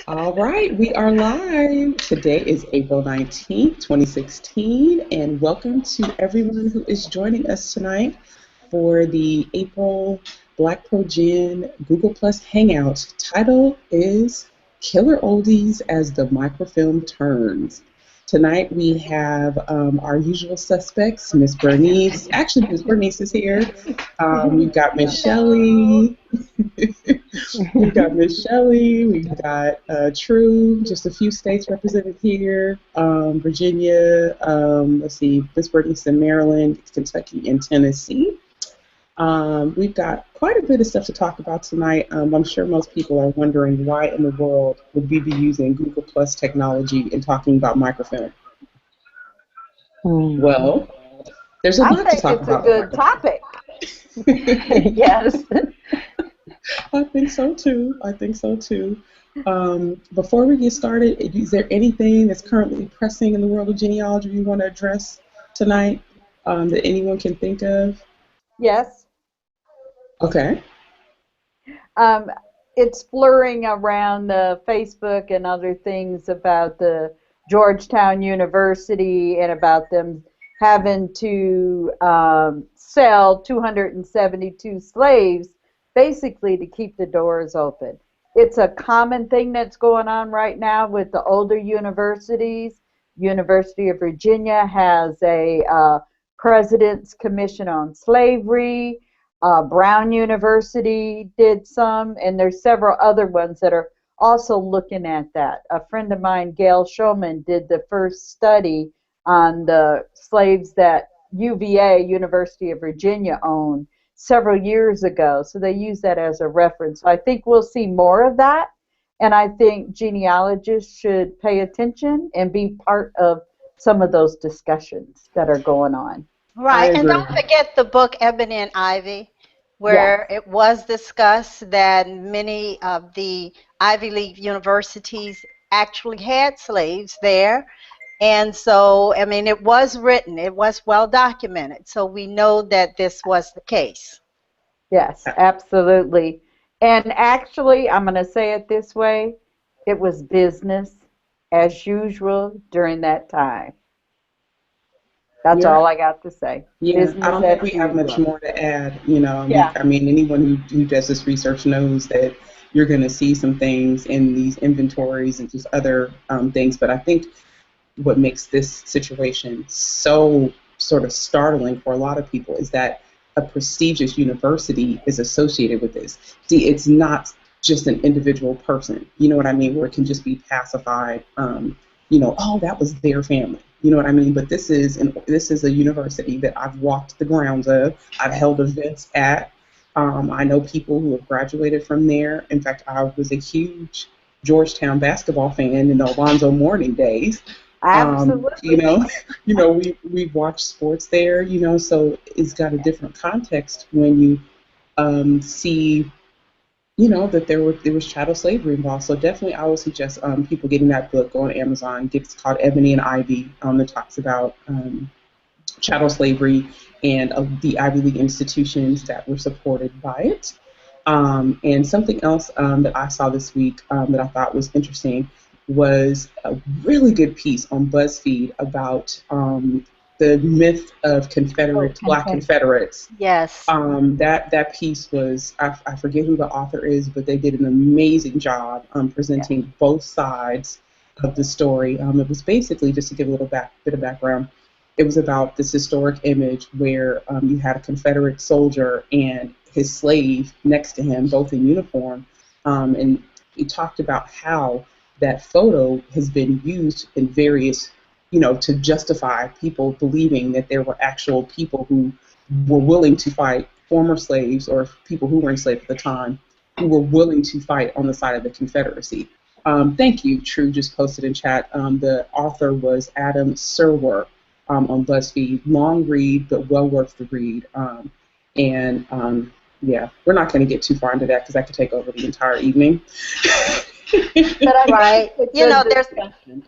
All right, we are live. Today is April 19th, 2016, and welcome to everyone who is joining us tonight for the April BlackProGen Google Plus Hangout. Title is Killer Oldies as the Microfilm Turns. Tonight we have our usual suspects, Miss Bernice. Actually, Miss Bernice is here. We've got Miss Shelley. We've got Miss Shelley, we've got True, just a few states represented here, Virginia, let's see, Miss Bernice in Maryland, Kentucky, and Tennessee. We've got quite a bit of stuff to talk about tonight. I'm sure most people are wondering why in the world would we be using Google Plus technology and talking about microfilm? Well, there's a I lot to think talk it's a about with good microfilm. topic. Yes. I think so too. I think so too. Before we get started, is there anything that's currently pressing in the world of genealogy you want to address tonight that anyone can think of? Yes. Okay. Um, it's flurrying around Facebook and other things about the Georgetown University and about them having to sell 272 slaves basically to keep the doors open. It's a common thing that's going on right now with the older universities. University of Virginia has a President's Commission on Slavery. Brown University did some, and there's several other ones that are also looking at that. A friend of mine, Gail Shulman, did the first study on the slaves that UVA, University of Virginia, owned several years ago. So they use that as a reference. So I think we'll see more of that, and I think genealogists should pay attention and be part of some of those discussions that are going on. I Right, and agree. don't forget the book Ebony and Ivy, Yes. where it was discussed that many of the Ivy League universities actually had slaves there. And so, I mean, it was written, it was well documented. So we know that this was the case. Yes, absolutely. And actually, I'm going to say it this way, it was business as usual during that time. That's Yeah. all I got to say. Yeah. I Business don't think as we have much usual. more to add. You know, Yeah. I mean, anyone who does this research knows that you're going to see some things in these inventories and just other things. But I think what makes this situation so sort of startling for a lot of people is that a prestigious university is associated with this. See, it's not just an individual person, you know what I mean, where it can just be pacified, oh, that was their family, you know what I mean. But this is a university that I've walked the grounds of, I've held events at. I know people who have graduated from there. In fact, I was a huge Georgetown basketball fan in the Alonzo Mourning days. You Absolutely. know, we've watched sports there. So it's got a different context when you see, that there was chattel slavery involved. So definitely, I would suggest people getting that book on Amazon. It's called Ebony and Ivy. That talks about chattel slavery and the Ivy League institutions that were supported by it. And something else that I saw this week that I thought was interesting was a really good piece on BuzzFeed about the myth of Black Confederates. Yes. That piece was, I forget who the author is, but they did an amazing job Yeah. presenting both sides of the story. It was basically, just to give a little bit of background, it was about this historic image where you had a Confederate soldier and his slave next to him, both in uniform. And he talked about how that photo has been used in various, to justify people believing that there were actual people who were willing to fight, former slaves or people who were enslaved at the time, who were willing to fight on the side of the Confederacy. Thank you, True just posted in chat. The author was Adam Serwer on BuzzFeed. Long read, but well worth the read. Yeah, we're not going to get too far into that because that could take over the entire evening. But I think Right. it's You a know, good there's discussion.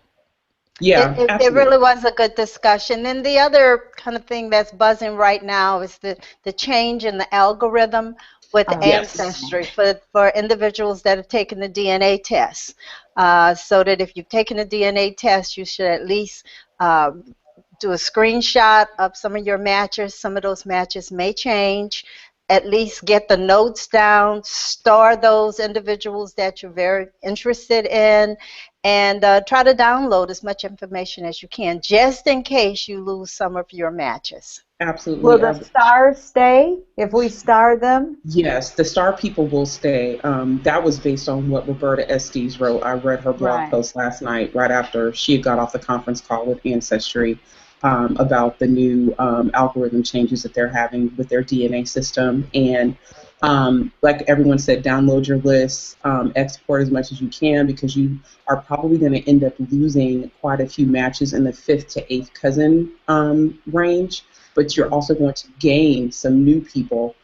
Yeah, it absolutely. really was a good discussion. And the other kind of thing that's buzzing right now is the change in the algorithm with Yes. ancestry for individuals that have taken the DNA test. So that if you've taken a DNA test, you should at least do a screenshot of some of your matches. Some of those matches may change. At least get the notes down, star those individuals that you're very interested in, and try to download as much information as you can, just in case you lose some of your matches. Will Absolutely. the stars stay if we star them? Yes, the star people will stay. That was based on what Roberta Estes wrote. I read her blog Right. post last night, right after she had got off the conference call with Ancestry, about the new algorithm changes that they're having with their DNA system. And like everyone said, download your lists, export as much as you can, because you are probably going to end up losing quite a few matches in the fifth to eighth cousin range. But you're also going to gain some new people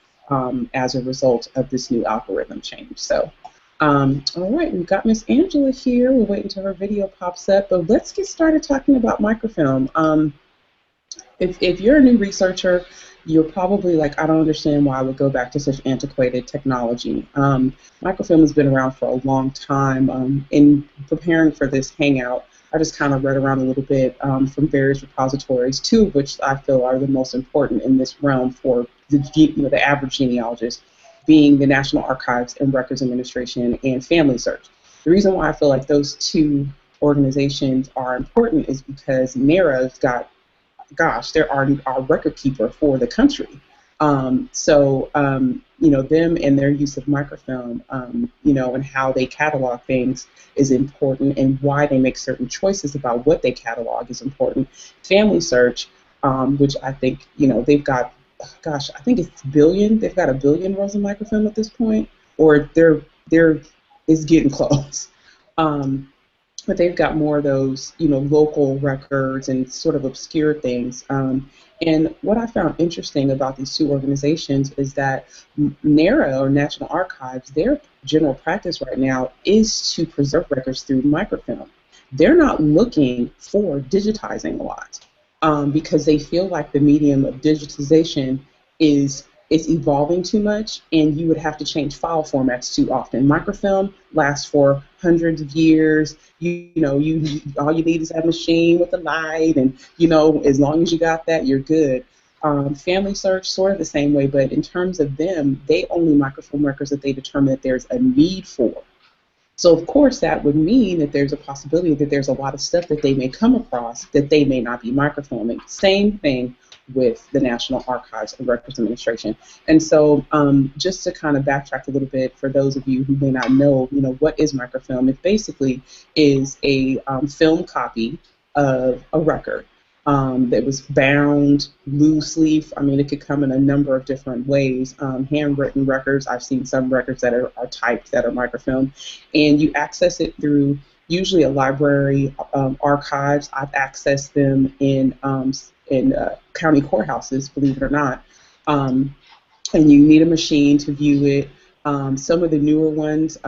as a result of this new algorithm change. So, all right, we've got Miss Angela here. We're waiting until her video pops up, but let's get started talking about microfilm. If you're a new researcher, you're probably like, I don't understand why I would go back to such antiquated technology. Microfilm has been around for a long time. In preparing for this hangout, I just kind of read around a little bit from various repositories, two of which I feel are the most important in this realm for the average genealogist, being the National Archives and Records Administration and Family Search. The reason why I feel like those two organizations are important is because NARA's got, gosh, they're our record keeper for the country. Them and their use of microfilm, and how they catalog things is important, and why they make certain choices about what they catalog is important. Family Search, which I think, they've got, gosh, I think it's billion. They've got 1 billion rolls of microfilm at this point, or they're is getting close. But they've got more of those, local records and sort of obscure things. And what I found interesting about these two organizations is that NARA, or National Archives, their general practice right now is to preserve records through microfilm. They're not looking for digitizing a lot, because they feel like the medium of digitization is evolving too much, and you would have to change file formats too often. Microfilm lasts for hundreds of years. You all you need is a machine with a light, and as long as you got that, you're good. Family Search, sort of the same way, but in terms of them, they only microfilm records that they determine that there's a need for. So of course that would mean that there's a possibility that there's a lot of stuff that they may come across that they may not be microfilming. Same thing with the National Archives and Records Administration. And so just to kind of backtrack a little bit for those of you who may not know, what is microfilm? It basically is a film copy of a record that was bound loosely. I mean, it could come in a number of different ways. Handwritten records, I've seen some records that are typed that are microfilm, and you access it through usually a library, archives. I've accessed them in county courthouses, believe it or not. And you need a machine to view it. Some of the newer ones,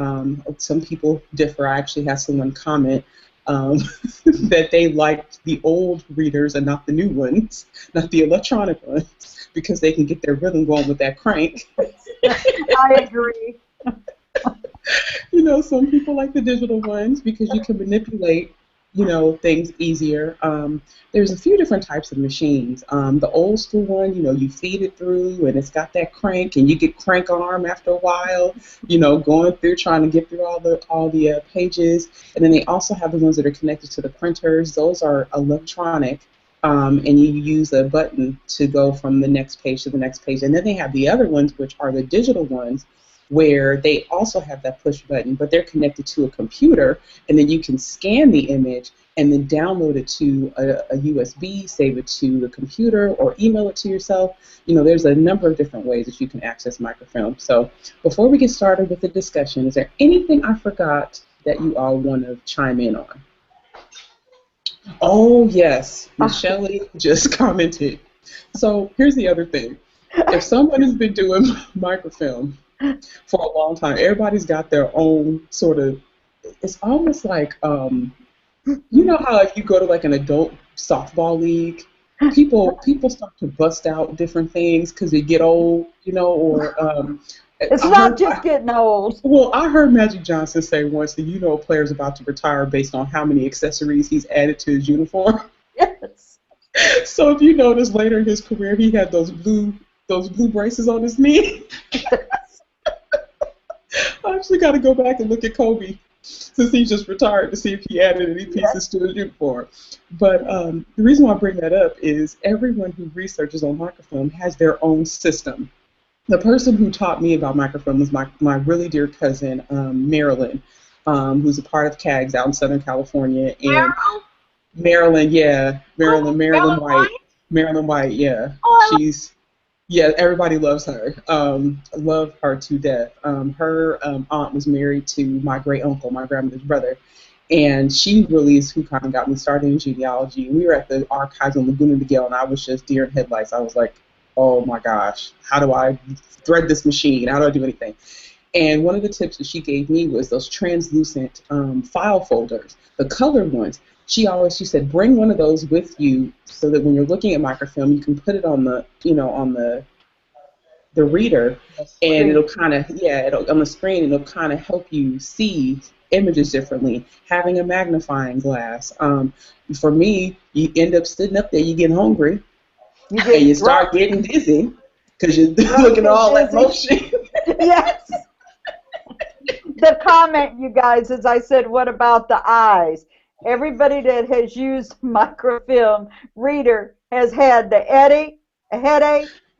some people differ. I actually had someone comment that they liked the old readers and not the new ones, not the electronic ones, because they can get their rhythm going with that crank. I agree. Some people like the digital ones because you can manipulate, things easier. There's a few different types of machines. The old school one, you feed it through and it's got that crank, and you get crank arm after a while, going through trying to get through all the pages. And then they also have the ones that are connected to the printers. Those are electronic. And you use a button to go from the next page to the next page. And then they have the other ones, which are the digital ones, where they also have that push button, but they're connected to a computer, and then you can scan the image and then download it to a USB, save it to the computer, or email it to yourself. There's a number of different ways that you can access microfilm. So before we get started with the discussion, is there anything I forgot that you all want to chime in on? Oh, yes. Michelle just commented. So here's the other thing. If someone has been doing microfilm for a long time, everybody's got their own sort of, it's almost like, how if you go to like an adult softball league, people start to bust out different things because they get old, or It's I not heard, just getting old. well, I heard Magic Johnson say once that a player's about to retire based on how many accessories he's added to his uniform. Yes. So if you notice later in his career, he had those blue braces on his knee. I actually got to go back and look at Kobe since he just retired to see if he added any pieces to his uniform. But the reason why I bring that up is everyone who researches on microfilm has their own system. The person who taught me about microfilm was my really dear cousin, Marilyn, who's a part of CAGS out in Southern California. And Meryl? Marilyn, yeah, Oh, Ellen White. White? Marilyn White, yeah. Oh, She's Yeah, everybody loves her. Love her to death. Her aunt was married to my great uncle, my grandmother's brother, and she really is who kind of got me started in genealogy. And we were at the archives in Laguna Niguel, and I was just deer in headlights. I was like, oh my gosh, how do I thread this machine? How do I do anything? And one of the tips that she gave me was those translucent file folders, the colored ones. She said, bring one of those with you so that when you're looking at microfilm, you can put it on the reader, and it'll kind of, it'll on the screen, it'll kind of help you see images differently. Having a magnifying glass. For me, you end up sitting up there, you get hungry, You and you get start drunk. getting dizzy because you're Drunk looking at and all that dizzy. motion. Yes. The comment, you guys, as I said, what about the eyes? Everybody that has used microfilm reader has had the headache,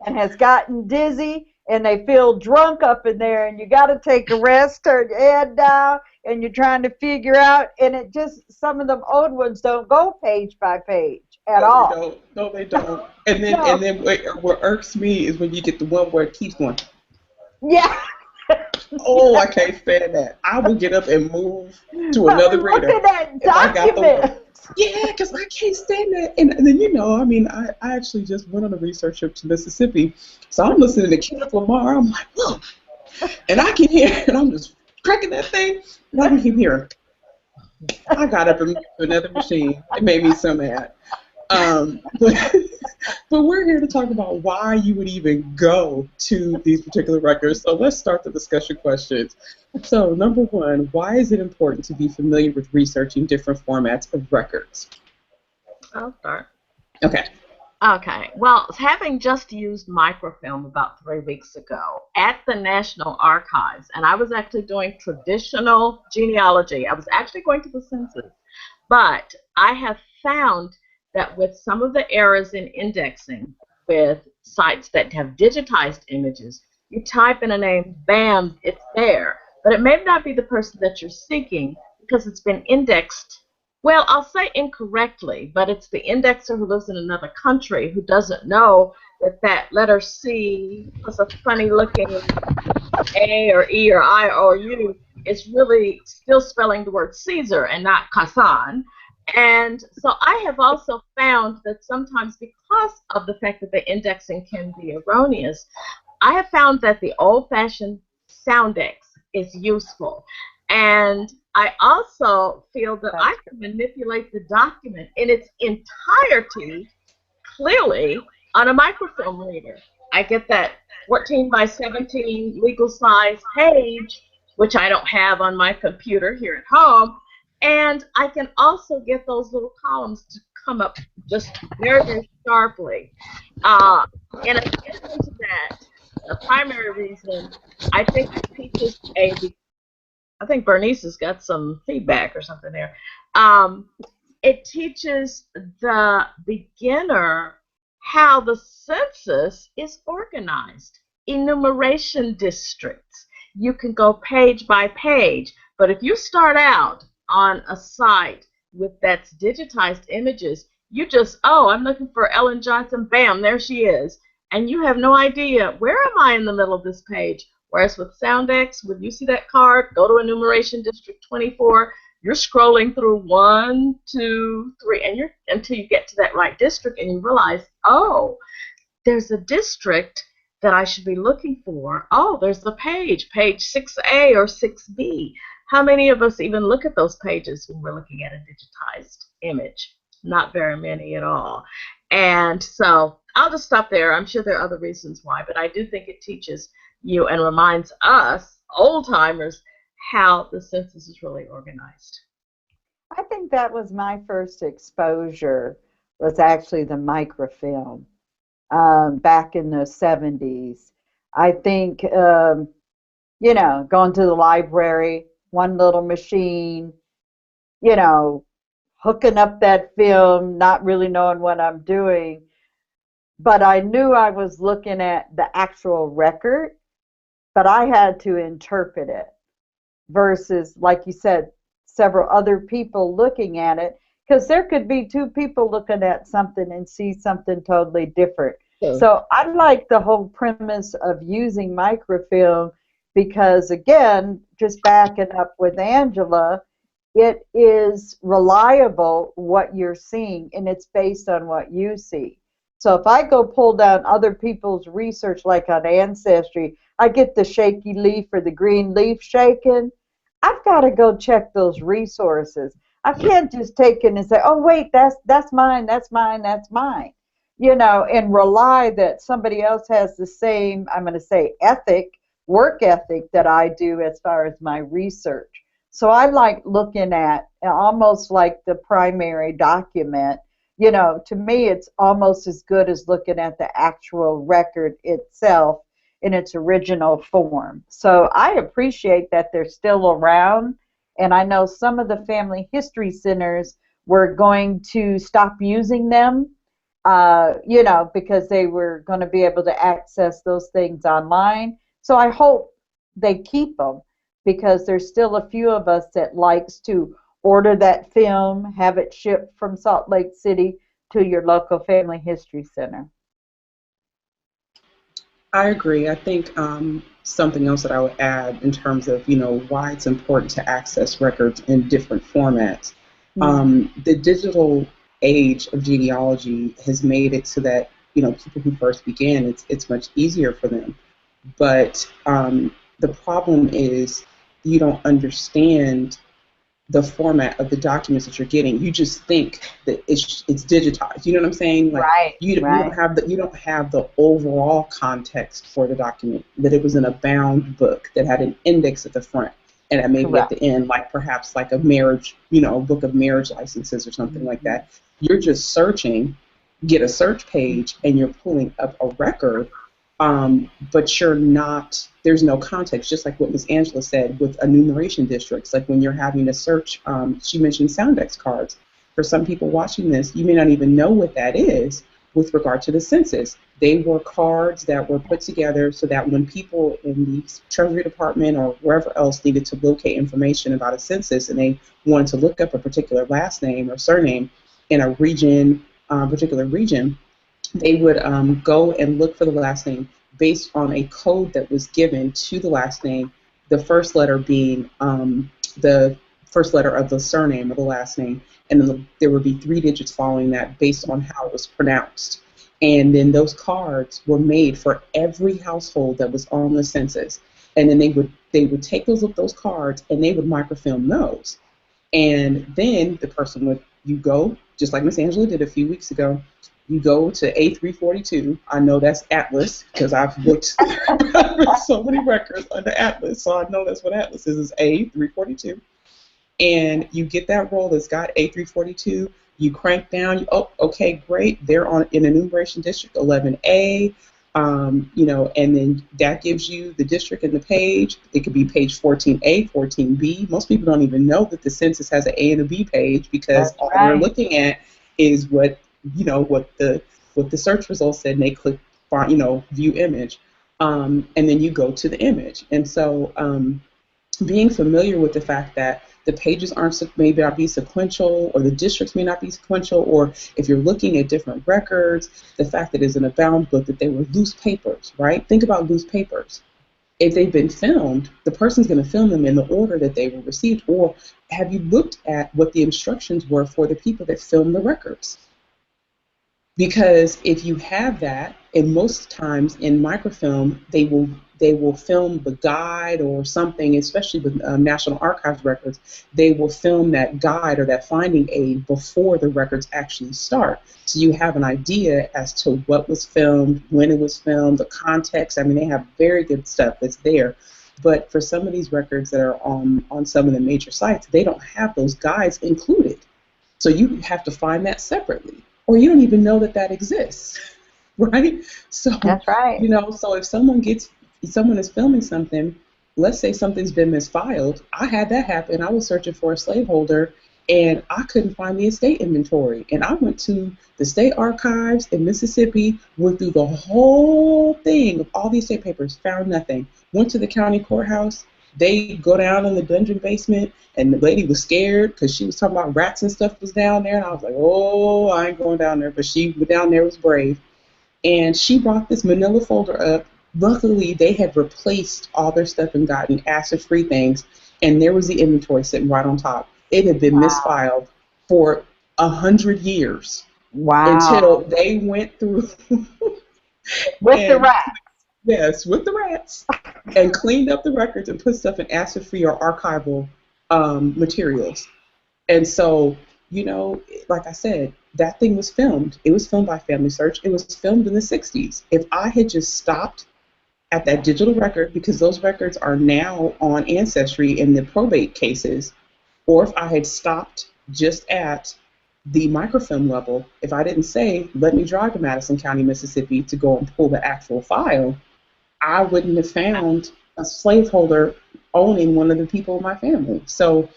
and has gotten dizzy, and they feel drunk up in there, and you got to take a rest, turn your head down, and you're trying to figure out, and it just, some of them old ones don't go page by page at No, they all. don't. No, they don't. And then, No. what irks me is when you get the one where it keeps going. Yeah. Oh, I can't stand that. I will get up and move to But another we're reader looking at if I got the one. documents. Yeah, because I can't stand that. And then, I mean, I actually just went on a research trip to Mississippi. So I'm listening to Kendrick Lamar. I'm like, whoa. And I can hear, and I'm just cracking that thing. And I can keep hearing. I got up and moved to another machine. It made me so mad. But, but we're here to talk about why you would even go to these particular records. So let's start the discussion questions. So number one, why is it important to be familiar with researching different formats of records? I'll start. Okay. Okay. Well, having just used microfilm about 3 weeks ago at the National Archives, and I was actually doing traditional genealogy. I was actually going to the census, but I have found that with some of the errors in indexing with sites that have digitized images, you type in a name, bam, it's there. But it may not be the person that you're seeking because it's been indexed. Well, I'll say incorrectly, but it's the indexer who lives in another country who doesn't know that that letter C plus a funny looking A or E or I or U is really still spelling the word Caesar and not Kazan. And so I have also found that sometimes because of the fact that the indexing can be erroneous, I have found that the old-fashioned Soundex is useful. And I also feel that I can manipulate the document in its entirety clearly on a microfilm reader. I get that 14 by 17 legal size page, which I don't have on my computer here at home, and I can also get those little columns to come up just very, very sharply. In addition to that, the primary reason I think it teaches I think Bernice has got some feedback or something there. It teaches the beginner how the census is organized. Enumeration districts. You can go page by page, but if you start out on a site with that's digitized images, you just, oh, I'm looking for Ellen Johnson, bam, there she is. And you have no idea, where am I in the middle of this page? Whereas with Soundex, when you see that card, go to enumeration district 24, you're scrolling through 1, 2, 3, and until you get to that right district and you realize, oh, there's a district that I should be looking for. Oh, there's the page 6A or 6B. How many of us even look at those pages when we're looking at a digitized image? Not very many at all. And so I'll just stop there. I'm sure there are other reasons why, but I do think it teaches you and reminds us, old timers, how the census is really organized. I think that was my first exposure, was actually the microfilm back in the 70s. I think, you know, going to the library, one little machine, you know, hooking up that film, not really knowing what I'm doing. But I knew I was looking at the actual record, but I had to interpret it versus, like you said, several other people looking at it, because there could be two people looking at something and see something totally different. Sure. So I like the whole premise of using microfilm because, again, just backing up with Angela, it is reliable what you're seeing, and it's based on what you see. So if I go pull down other people's research, like on Ancestry, I get the shaky leaf or the green leaf shaking. I've got to go check those resources. I can't just take it and say, "Oh, wait, that's mine, that's mine, that's mine," you know, and rely that somebody else has the same, I'm going to say, work ethic that I do as far as my research. So I like looking at almost like the primary document. You know, to me, it's almost as good as looking at the actual record itself in its original form. So I appreciate that they're still around. And I know some of the family history centers were going to stop using them, you know, because they were going to be able to access those things online. So I hope they keep them, because there's still a few of us that likes to order that film, have it shipped from Salt Lake City to your local family history center. I agree. I think something else that I would add in terms of, why it's important to access records in different formats. The digital age of genealogy has made it so that, people who first began, it's much easier for them. But the problem is you don't understand the format of the documents that you're getting. You just think that it's digitized. You know what I'm saying? Like Right, you right. don't have the overall context for the document, that it was in a bound book that had an index at the front and that maybe at Correct. the end, like perhaps like a marriage, a book of marriage licenses or something like that. You're just searching, get a search page, and you're pulling up a record, but you're not, there's no context, just like what Ms. Angela said with enumeration districts. Like when you're having to search, she mentioned Soundex cards. For some people watching this, you may not even know what that is with regard to the census. They were cards that were put together so that when people in the Treasury Department or wherever else needed to locate information about a census and they wanted to look up a particular last name or surname in a region, particular region, they would go and look for the last name based on a code that was given to the last name, the first letter being the first letter of the surname or the last name, and then there would be 3 digits following that based on how it was pronounced. And then those cards were made for every household that was on the census. And then they would take those cards and they would microfilm those. And then the person would, you go, just like Miss Angela did a few weeks ago, you go to A342. I know that's Atlas because I've looked at so many records under Atlas, so I know that's what Atlas is A342. And you get that roll that's got A342. You crank down. Oh, okay, great. They're on in enumeration district 11A. And then that gives you the district and the page. It could be page 14A, 14B. Most people don't even know that the census has an A and a B page because That's all they're right. looking at is what the search results said, and they click view image, and then you go to the image. And so being familiar with the fact that the pages may not be sequential, or the districts may not be sequential, or if you're looking at different records, the fact that it's in a bound book, that they were loose papers, right? Think about loose papers. If they've been filmed, the person's going to film them in the order that they were received. Or have you looked at what the instructions were for the people that filmed the records? Because if you have that, and most times in microfilm, they they will film the guide or something, especially with National Archives records. They will film that guide or that finding aid before the records actually start. So you have an idea as to what was filmed, when it was filmed, the context. I mean, they have very good stuff that's there. But for some of these records that are on some of the major sites, they don't have those guides included. So you have to find that separately, or you don't even know that that exists, right? So That's right. you know, so if someone is filming something, let's say something's been misfiled. I had that happen. I was searching for a slaveholder, and I couldn't find the estate inventory. And I went to the state archives in Mississippi, went through the whole thing of all these estate papers, found nothing. Went to the county courthouse. They go down in the dungeon basement, and the lady was scared because she was talking about rats and stuff was down there. And I was like, oh, I ain't going down there. But she went down there, was brave. And she brought this manila folder up. Luckily, they had replaced all their stuff and gotten acid-free things, and there was the inventory sitting right on top. It had been misfiled for 100 years. Wow. Until they went through with the rats. Yes, with the rats, and cleaned up the records and put stuff in acid-free or archival materials. And so, you know, like I said, that thing was filmed. It was filmed by Family Search. It was filmed in the 60s. If I had just stopped at that digital record, because those records are now on Ancestry in the probate cases, or if I had stopped just at the microfilm level, if I didn't say, let me drive to Madison County, Mississippi to go and pull the actual file, I wouldn't have found a slaveholder owning one of the people in my family. So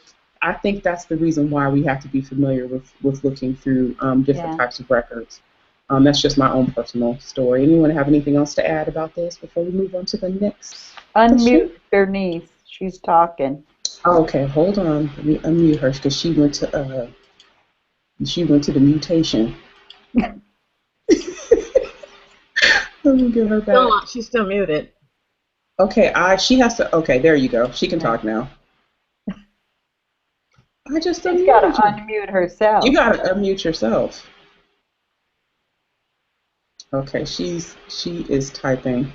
I think that's the reason why we have to be familiar with looking through different types of records. That's just my own personal story. Anyone have anything else to add about this before we move on to the next? Unmute Bernice. She's talking. Oh, okay, hold on. Let me unmute her because she went to the mutation. Let me get her back. She's still muted. Okay, she has to. Okay, there you go. She can talk now. I just She's got to unmute herself. You got to unmute yourself. Okay, she is typing.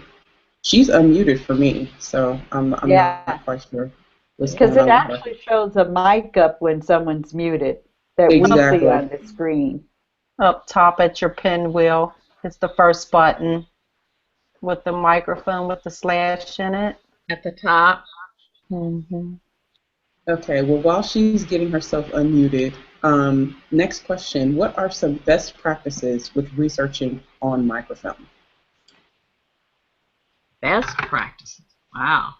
She's unmuted for me, so I'm not quite sure. Because it actually shows a mic up when someone's muted that we see on the screen. Up top at your pinwheel, it's the first button with the microphone with the slash in it. At the top. Mm-hmm. Okay, well, while she's getting herself unmuted, next question. What are some best practices with researching on microfilm? Best practices. Wow.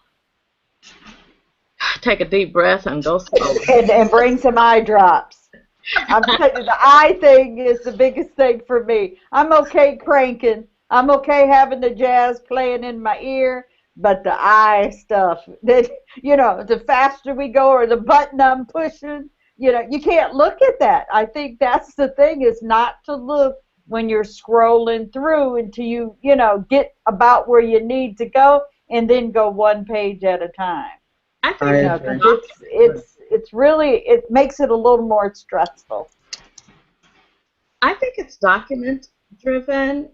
Take a deep breath and go slow. and bring some eye drops. I'm telling you, the eye thing is the biggest thing for me. I'm okay cranking. I'm okay having the jazz playing in my ear, but the eye stuff, that, you know, the faster we go or the button I'm pushing, you know, you can't look at that. I think that's the thing, is not to look when you're scrolling through until you know, get about where you need to go, and then go one page at a time. I think you know, 'cause it's really, it makes it a little more stressful. I think it's document driven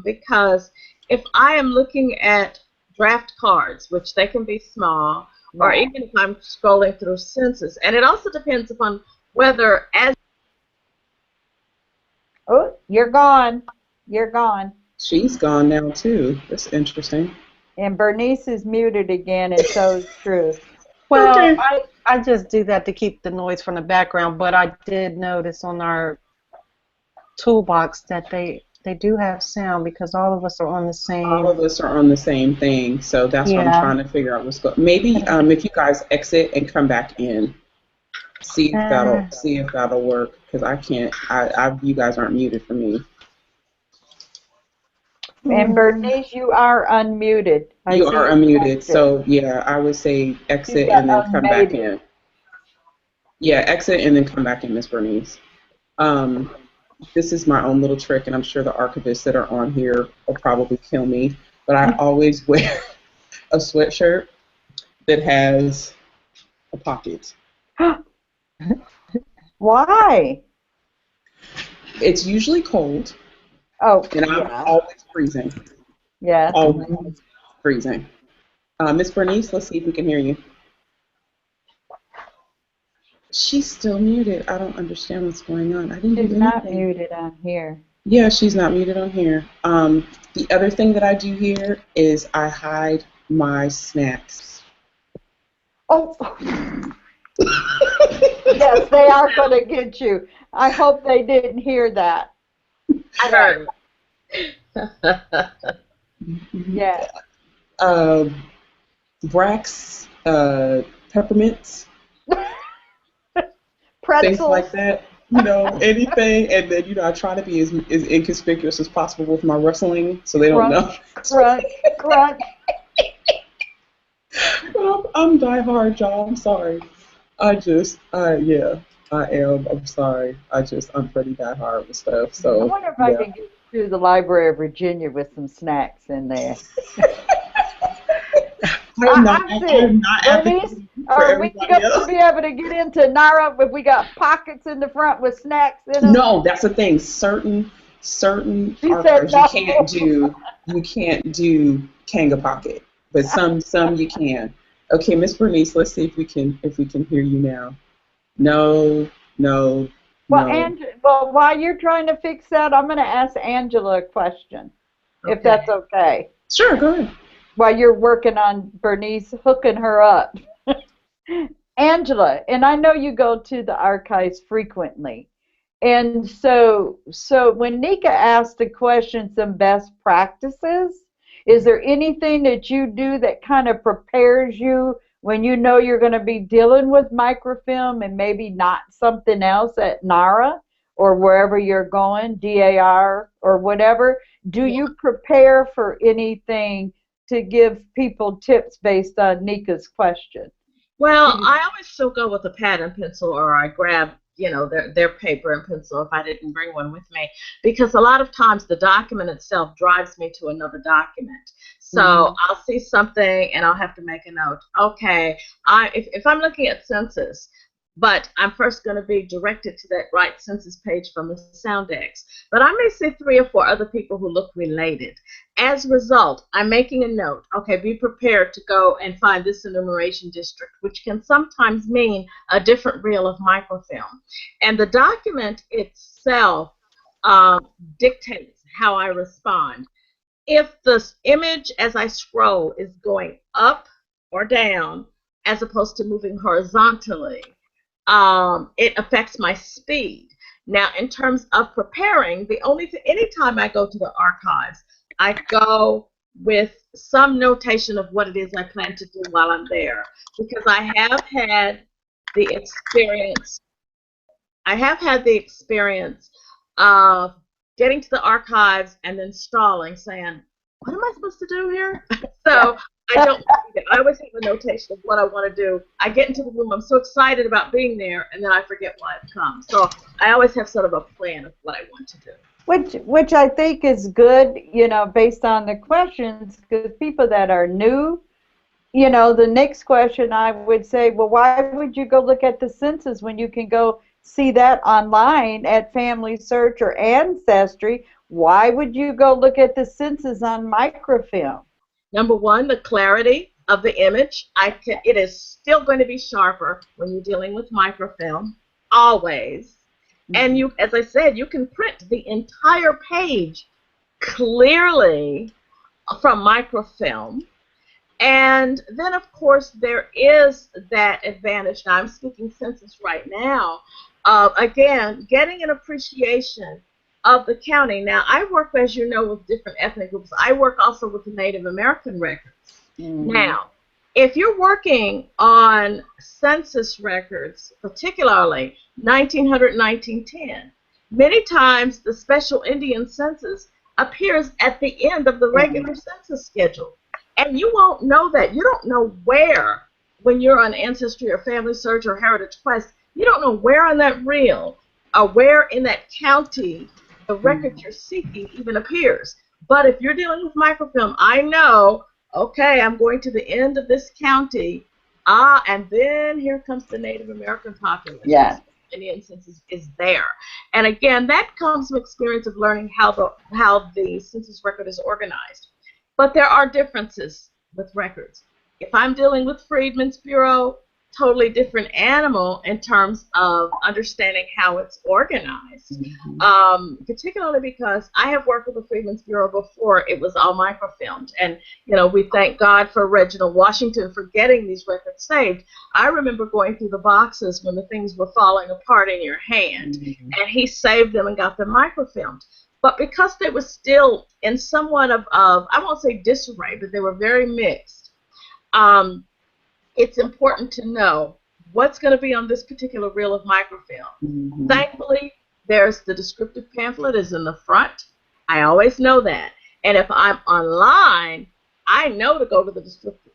because if I am looking at draft cards, which they can be small, or even if I'm scrolling through census, and it also depends upon whether as Oh, you're gone. You're gone. She's gone now too. That's interesting. And Bernice is muted again, and so is Truth. Well, Okay. I just do that to keep the noise from the background, but I did notice on our toolbox that they do have sound because all of us are on the same. All of us are on the same thing, so that's what I'm trying to figure out what's going. Maybe if you guys exit and come back in, see if that'll work, because I can't. You guys aren't muted for me. And Bernice, you are unmuted. You are unmuted, so yeah, I would say exit and then come back in. Yeah, exit and then come back in, Miss Bernice. This is my own little trick, and I'm sure the archivists that are on here will probably kill me, but I always wear a sweatshirt that has a pocket. Why? It's usually cold. Oh, and I'm always freezing. Yeah. Always freezing. Miss Bernice, let's see if we can hear you. She's still muted. I don't understand what's going on. I didn't do She's anything. not muted on here. Yeah, she's not muted on here. The other thing that I do here is I hide my snacks. Oh, yes, they are going to get you. I hope they didn't hear that. I heard. Yeah. Brax, peppermints, Pretzels. things like that. You know, anything, and then I try to be as inconspicuous as possible with my wrestling, so they don't know. Crunch, crunch. But I'm diehard, y'all. I'm sorry. Yeah, I am. I'm sorry. I'm pretty diehard with stuff. So I wonder if I can get through the Library of Virginia with some snacks in there. I'm not advocating for are we everybody going to be able to get into Nara if we got pockets in the front with snacks in them? No, that's the thing. Certain archives you can't do Kanga Pocket, but some you can. Okay, Miss Bernice, let's see if we can hear you now. No. Well, no. well, while you're trying to fix that, I'm going to ask Angela a question, if that's okay. Sure, go ahead. While you're working on Bernice hooking her up. Angela, and I know you go to the archives frequently. And so when Nika asked the question, some best practices, is there anything that you do that kind of prepares you when you know you're going to be dealing with microfilm and maybe not something else at NARA or wherever you're going, DAR or whatever? Do you prepare for anything to give people tips based on Nika's question? Well, I always still go with a pad and pencil, or I grab, their paper and pencil if I didn't bring one with me, because a lot of times the document itself drives me to another document. So I'll see something and I'll have to make a note. Okay, if I'm looking at census, but I'm first going to be directed to that right census page from the Soundex. But I may see 3 or 4 other people who look related. As a result, I'm making a note. Okay, be prepared to go and find this enumeration district, which can sometimes mean a different reel of microfilm. And the document itself dictates how I respond. If the image as I scroll is going up or down, as opposed to moving horizontally, it affects my speed. Now, in terms of preparing, anytime I go to the archives, I go with some notation of what it is I plan to do while I'm there, because I have had the experience of getting to the archives and then stalling, saying, what am I supposed to do here? So I don't. I always have a notation of what I want to do. I get into the room, I'm so excited about being there, and then I forget why I've come. So I always have sort of a plan of what I want to do. Which I think is good, based on the questions, because people that are new, the next question I would say, well, why would you go look at the census when you can go see that online at Family Search or Ancestry? Why would you go look at the census on microfilm? Number one, the clarity of the image. It is still going to be sharper when you're dealing with microfilm, always. And you, as I said, you can print the entire page clearly from microfilm. And then, of course, there is that advantage. Now, I'm speaking census right now. Again, getting an appreciation of the county. Now, I work, as you know, with different ethnic groups. I work also with the Native American records. Now, if you're working on census records, particularly 1900, 1910, many times the special Indian census appears at the end of the regular census schedule. And you won't know that. You don't know where, when you're on Ancestry or Family Search or Heritage Quest, you don't know where on that reel or where in that county the record you're seeking even appears. But if you're dealing with microfilm, I know, okay, I'm going to the end of this county, and then here comes the Native American population. Yeah. Indian census is there. And again, that comes from experience of learning how the census record is organized. But there are differences with records. If I'm dealing with Freedmen's Bureau, totally different animal in terms of understanding how it's organized. Particularly because I have worked with the Freedmen's Bureau before it was all microfilmed. And, you know, we thank God for Reginald Washington for getting these records saved. I remember going through the boxes when the things were falling apart in your hand, and he saved them and got them microfilmed. But because they were still in somewhat of I won't say disarray, but they were very mixed, it's important to know what's going to be on this particular reel of microfilm. Thankfully, there's the descriptive pamphlet is in the front. I always know that. And if I'm online, I know to go to the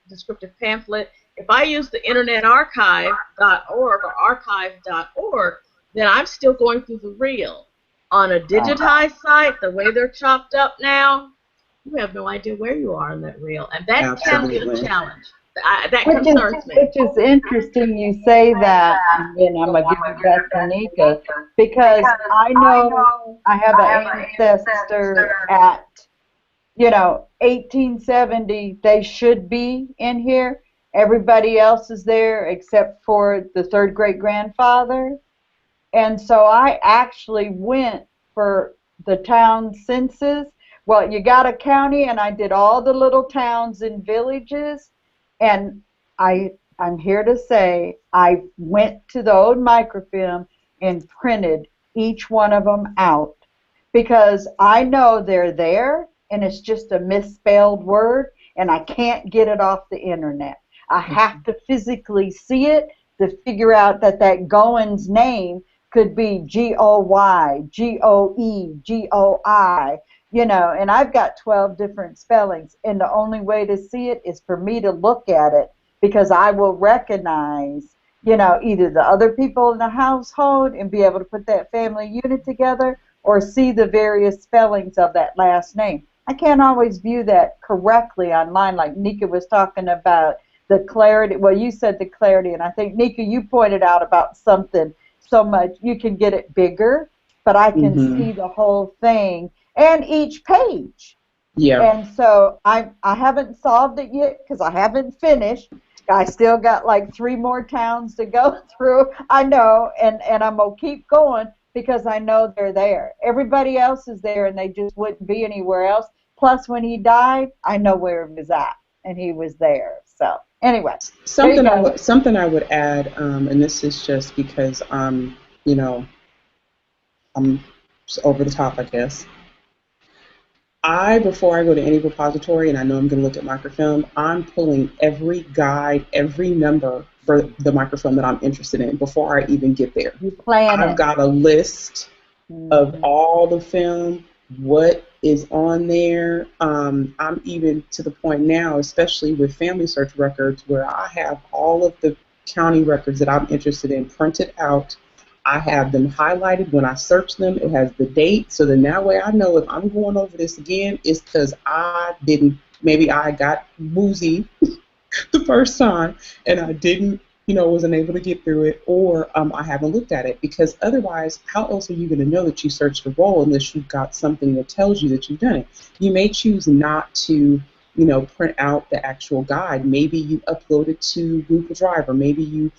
descriptive pamphlet. If I use the Internet Archive.org or archive.org, then I'm still going through the reel. On a digitized site, the way they're chopped up now, you have no idea where you are in that reel. And that can be a challenge. That concerns me. Which is interesting you say that, and then I'm going to give it back to Nika, because I know I have an ancestor at, 1870. They should be in here. Everybody else is there except for the third great-grandfather. And so I actually went for the town census. Well, you got a county, and I did all the little towns and villages. And I'm here to say I went to the old microfilm and printed each one of them out, because I know they're there and it's just a misspelled word and I can't get it off the internet. I have to physically see it to figure out that Goins name could be Goy, Goe, Goi. And I've got 12 different spellings, and the only way to see it is for me to look at it, because I will recognize, either the other people in the household and be able to put that family unit together, or see the various spellings of that last name. I can't always view that correctly online, like Nika was talking about the clarity. Well, you said the clarity, and I think, Nika, you pointed out about something so much. You can get it bigger, but I can see the whole thing. And each page. Yeah. And so I haven't solved it yet because I haven't finished. I still got like 3 more towns to go through. I know, and I'm going to keep going because I know they're there. Everybody else is there, and they just wouldn't be anywhere else. Plus, when he died, I know where he was at, and he was there. So anyway. Something I would add, and this is just because I'm over the top, I guess. Before I go to any repository, and I know I'm going to look at microfilm, I'm pulling every guide, every number for the microfilm that I'm interested in before I even get there. I've got a list of all the film, what is on there. I'm even to the point now, especially with family search records, where I have all of the county records that I'm interested in printed out. I have them highlighted. When I search them, it has the date, so then that way I know if I'm going over this again, it's because maybe I got woozy the first time and I didn't, wasn't able to get through it, or I haven't looked at it, because otherwise, how else are you going to know that you searched a role unless you've got something that tells you that you've done it? You may choose not to, print out the actual guide. Maybe you upload it to Google Drive, or maybe you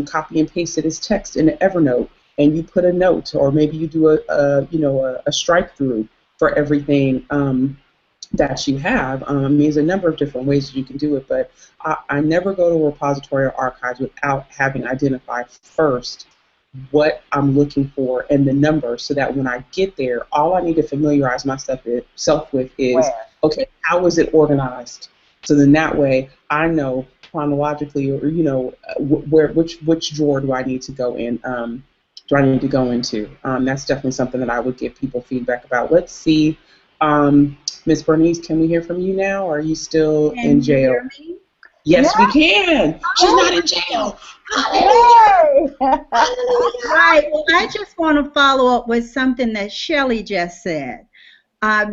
copy and paste it as text in an Evernote, and you put a note, or maybe you do a strike through for everything that you have. There's a number of different ways that you can do it, but I never go to a repository or archives without having identified first what I'm looking for and the number, so that when I get there, all I need to familiarize myself with is, okay, how is it organized? So then that way I know chronologically, or which drawer do I need to go in? Do I need to go into? That's definitely something that I would give people feedback about. Let's see, Ms. Bernice, can we hear from you now? Or are you still in jail? Hear me? Yes, we can. She's not in jail. Right. Well, I just want to follow up with something that Shelley just said,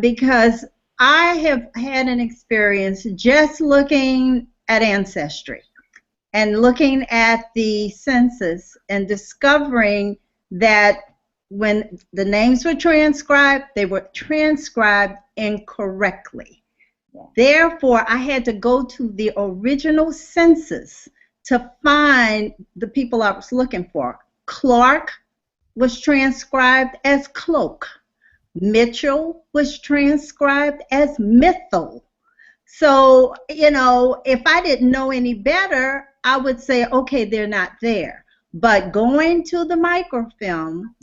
because I have had an experience just looking at Ancestry and looking at the census and discovering that when the names were transcribed, they were transcribed incorrectly. Therefore, I had to go to the original census to find the people I was looking for. Clark was transcribed as cloak. Mitchell was transcribed as Mithil. So, you know, if I didn't know any better, I would say, okay, they're not there. But going to the microfilm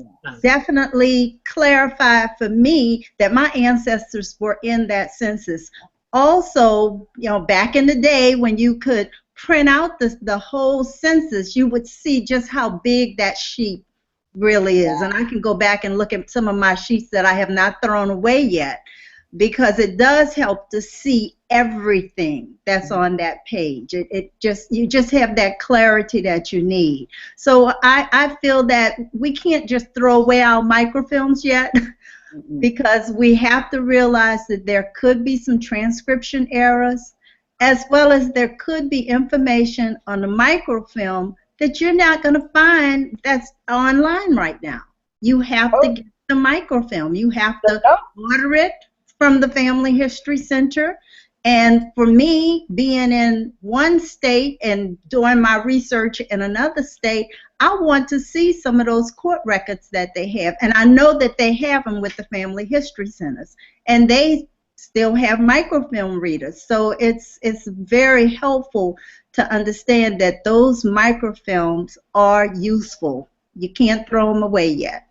definitely clarified for me that my ancestors were in that census. Also, you know, back in the day when you could print out the whole census, you would see just how big that sheet really is. And I can go back and look at some of my sheets that I have not thrown away yet, because it does help to see everything that's on that page. You just have that clarity that you need. So I feel that we can't just throw away our microfilms yet, because we have to realize that there could be some transcription errors, as well as there could be information on the microfilm that you're not going to find that's online right now. You have to get the microfilm. You have to order it from the Family History Center. And for me, being in one state and doing my research in another state, I want to see some of those court records that they have. And I know that they have them with the Family History Centers. And they still have microfilm readers. So it's very helpful to understand that those microfilms are useful. You can't throw them away yet.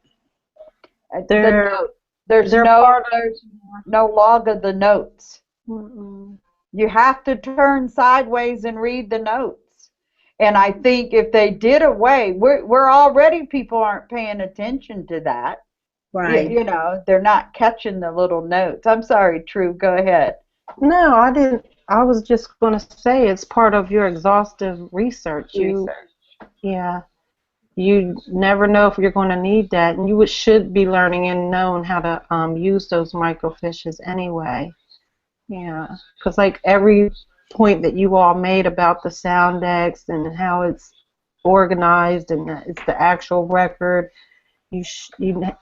There's no log of the notes. You have to turn sideways and read the notes. And I think if they did away, we're already, people aren't paying attention to that. Right. You know, they're not catching the little notes. I'm sorry, True, go ahead. No, I didn't. I was just going to say it's part of your exhaustive research. Yeah. You never know if you're going to need that, and you should be learning and knowing how to use those microfiches anyway. Yeah, because like every point that you all made about the Soundex and how it's organized and that it's the actual record, you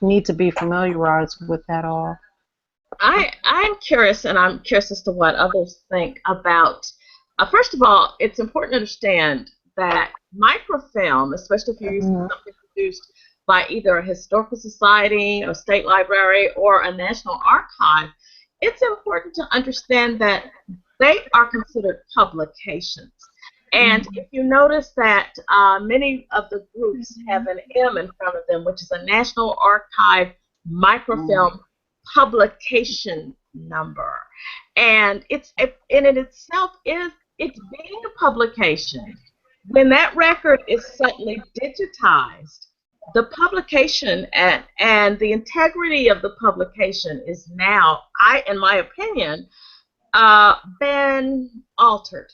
need to be familiarized with that all. I'm curious, and I'm curious as to what others think about. First of all, it's important to understand that microfilm, especially if you're using something produced by either a historical society, a state library, or a national archive, it's important to understand that they are considered publications. And if you notice that many of the groups have an M in front of them, which is a National Archive microfilm publication number. And it's in it itself it's being a publication. When that record is suddenly digitized, the publication and the integrity of the publication is now, in my opinion, been altered.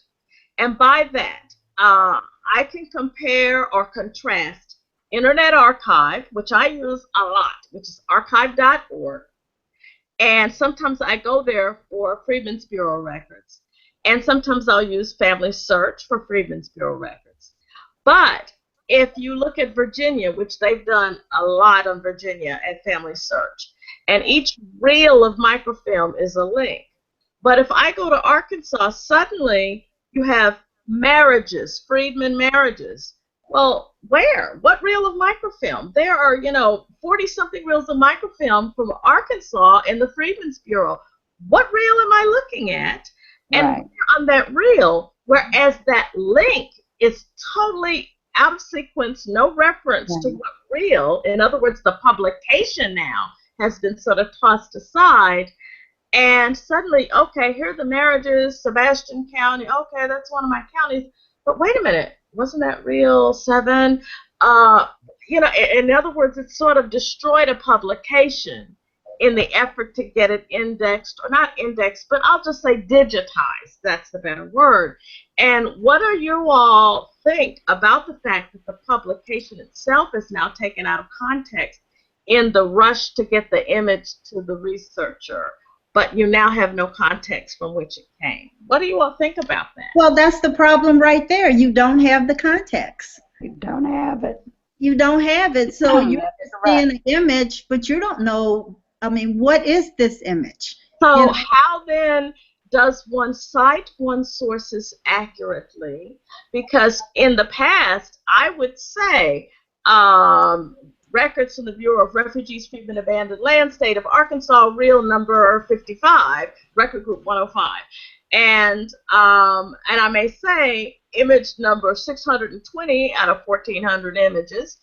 And by that, I can compare or contrast Internet Archive, which I use a lot, which is archive.org, and sometimes I go there for Freedmen's Bureau records, and sometimes I'll use Family Search for Freedmen's Bureau records. But if you look at Virginia, which they've done a lot on Virginia at Family Search, and each reel of microfilm is a link. But if I go to Arkansas, suddenly you have marriages, freedmen marriages. Well, where? What reel of microfilm? There are, 40-something reels of microfilm from Arkansas in the Freedmen's Bureau. What reel am I looking at? And on that reel, whereas that link is totally out of sequence, no reference to what reel. In other words, the publication now has been sort of tossed aside. And suddenly, okay, here are the marriages, Sebastian County. Okay, that's one of my counties. But wait a minute, wasn't that reel 7? In other words, it sort of destroyed a publication in the effort to get it indexed, or not indexed, but I'll just say digitized. That's the better word. And what do you all think about the fact that the publication itself is now taken out of context in the rush to get the image to the researcher, but you now have no context from which it came? What do you all think about that? Well, that's the problem right there. You don't have the context. You don't have it. You don't have it. So you're seeing an image, but you don't know, what is this image? So how then does one cite one's sources accurately? Because in the past, I would say records from the Bureau of Refugees, Freedmen, Abandoned Land, State of Arkansas, real number 55, record group 105. And I may say image number 620 out of 1,400 images,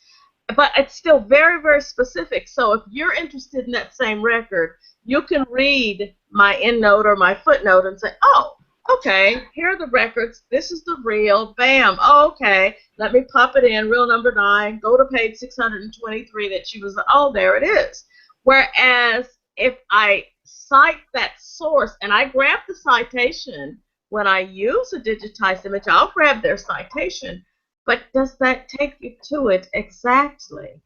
but it's still very, very specific. So if you're interested in that same record, you can read my endnote or my footnote and say, oh, okay, here are the records. This is the real. Bam. Oh, okay. Let me pop it in. Real number 9. Go to page 623 that she was. Oh, there it is. Whereas if I cite that source and I grab the citation when I use a digitized image, I'll grab their citation. But does that take you to it exactly?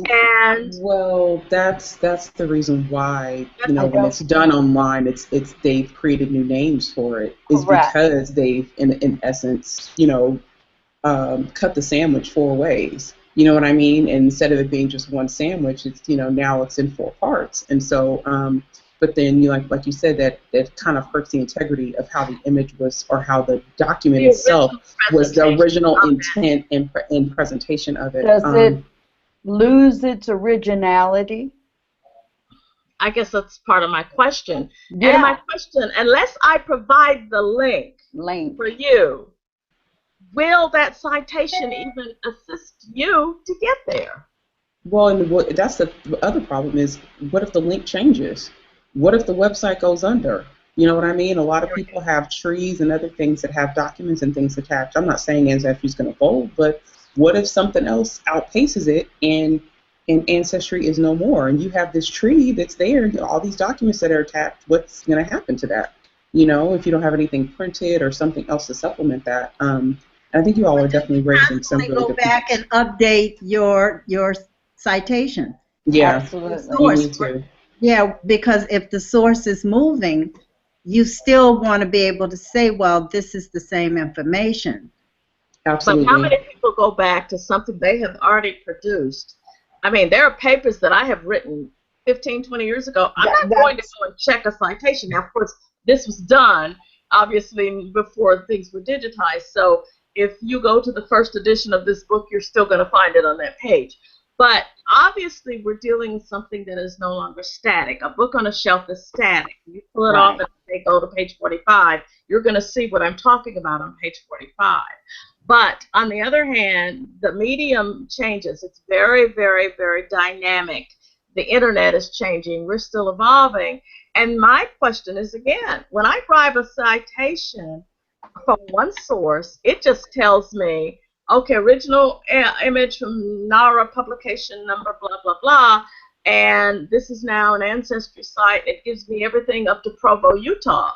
And well, that's the reason why, you know, when it's done online, it's they've created new names for it. Is because they've in essence, you know, cut the sandwich 4 ways. You know what I mean? And instead of it being just one sandwich, it's, you know, now it's in 4 parts. And so, but then you like you said, that kind of hurts the integrity of how the image was, or how the document itself was, the original intent and presentation of it. Does it lose its originality? I guess that's part of my question. Yeah. And my question, unless I provide the link for you, will that citation even assist you to get there? Well, and that's the other problem is, what if the link changes? What if the website goes under? You know what I mean? A lot of people have trees and other things that have documents and things attached. I'm not saying Ancestry is going to fold, but what if something else outpaces it and Ancestry is no more, and you have this tree that's there and all these documents that are attached? What's going to happen to that? You know, if you don't have anything printed or something else to supplement that. I think you all are definitely raising some really good points. Go back and update your citation. Yeah, absolutely. You need to. Yeah, because if the source is moving, you still want to be able to say, well, this is the same information. Absolutely. But how many people go back to something they have already produced? I mean, there are papers that I have written 15, 20 years ago. I'm not going to go and check a citation. Now, of course, this was done, obviously, before things were digitized. So if you go to the first edition of this book, you're still going to find it on that page. But obviously, we're dealing with something that is no longer static. A book on a shelf is static. You pull it off and they go to page 45. You're going to see what I'm talking about on page 45. But on the other hand, the medium changes. It's very, very, very dynamic. The internet is changing. We're still evolving. And my question is, again, when I grab a citation from one source, it just tells me, okay, original image from NARA publication number, blah, blah, blah, and this is now an Ancestry site. It gives me everything up to Provo, Utah.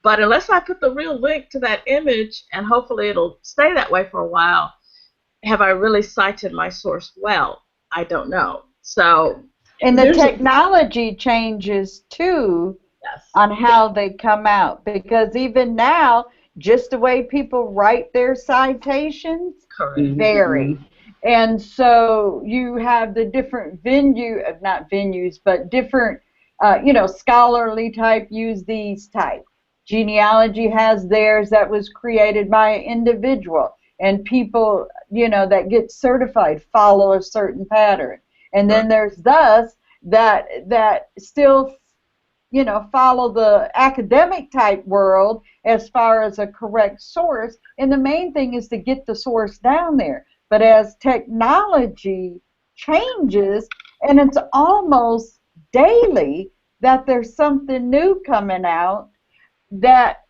But unless I put the real link to that image, and hopefully it'll stay that way for a while, have I really cited my source well? I don't know. So, and the technology changes too on how they come out, because even now, just the way people write their citations vary. And so you have the different not venues, but different, you know, scholarly type use these type. Genealogy has theirs that was created by an individual, and people, you know, that get certified follow a certain pattern. And then there's thus that still, you know, follow the academic type world as far as a correct source, and the main thing is to get the source down there. But as technology changes, and it's almost daily that there's something new coming out, that,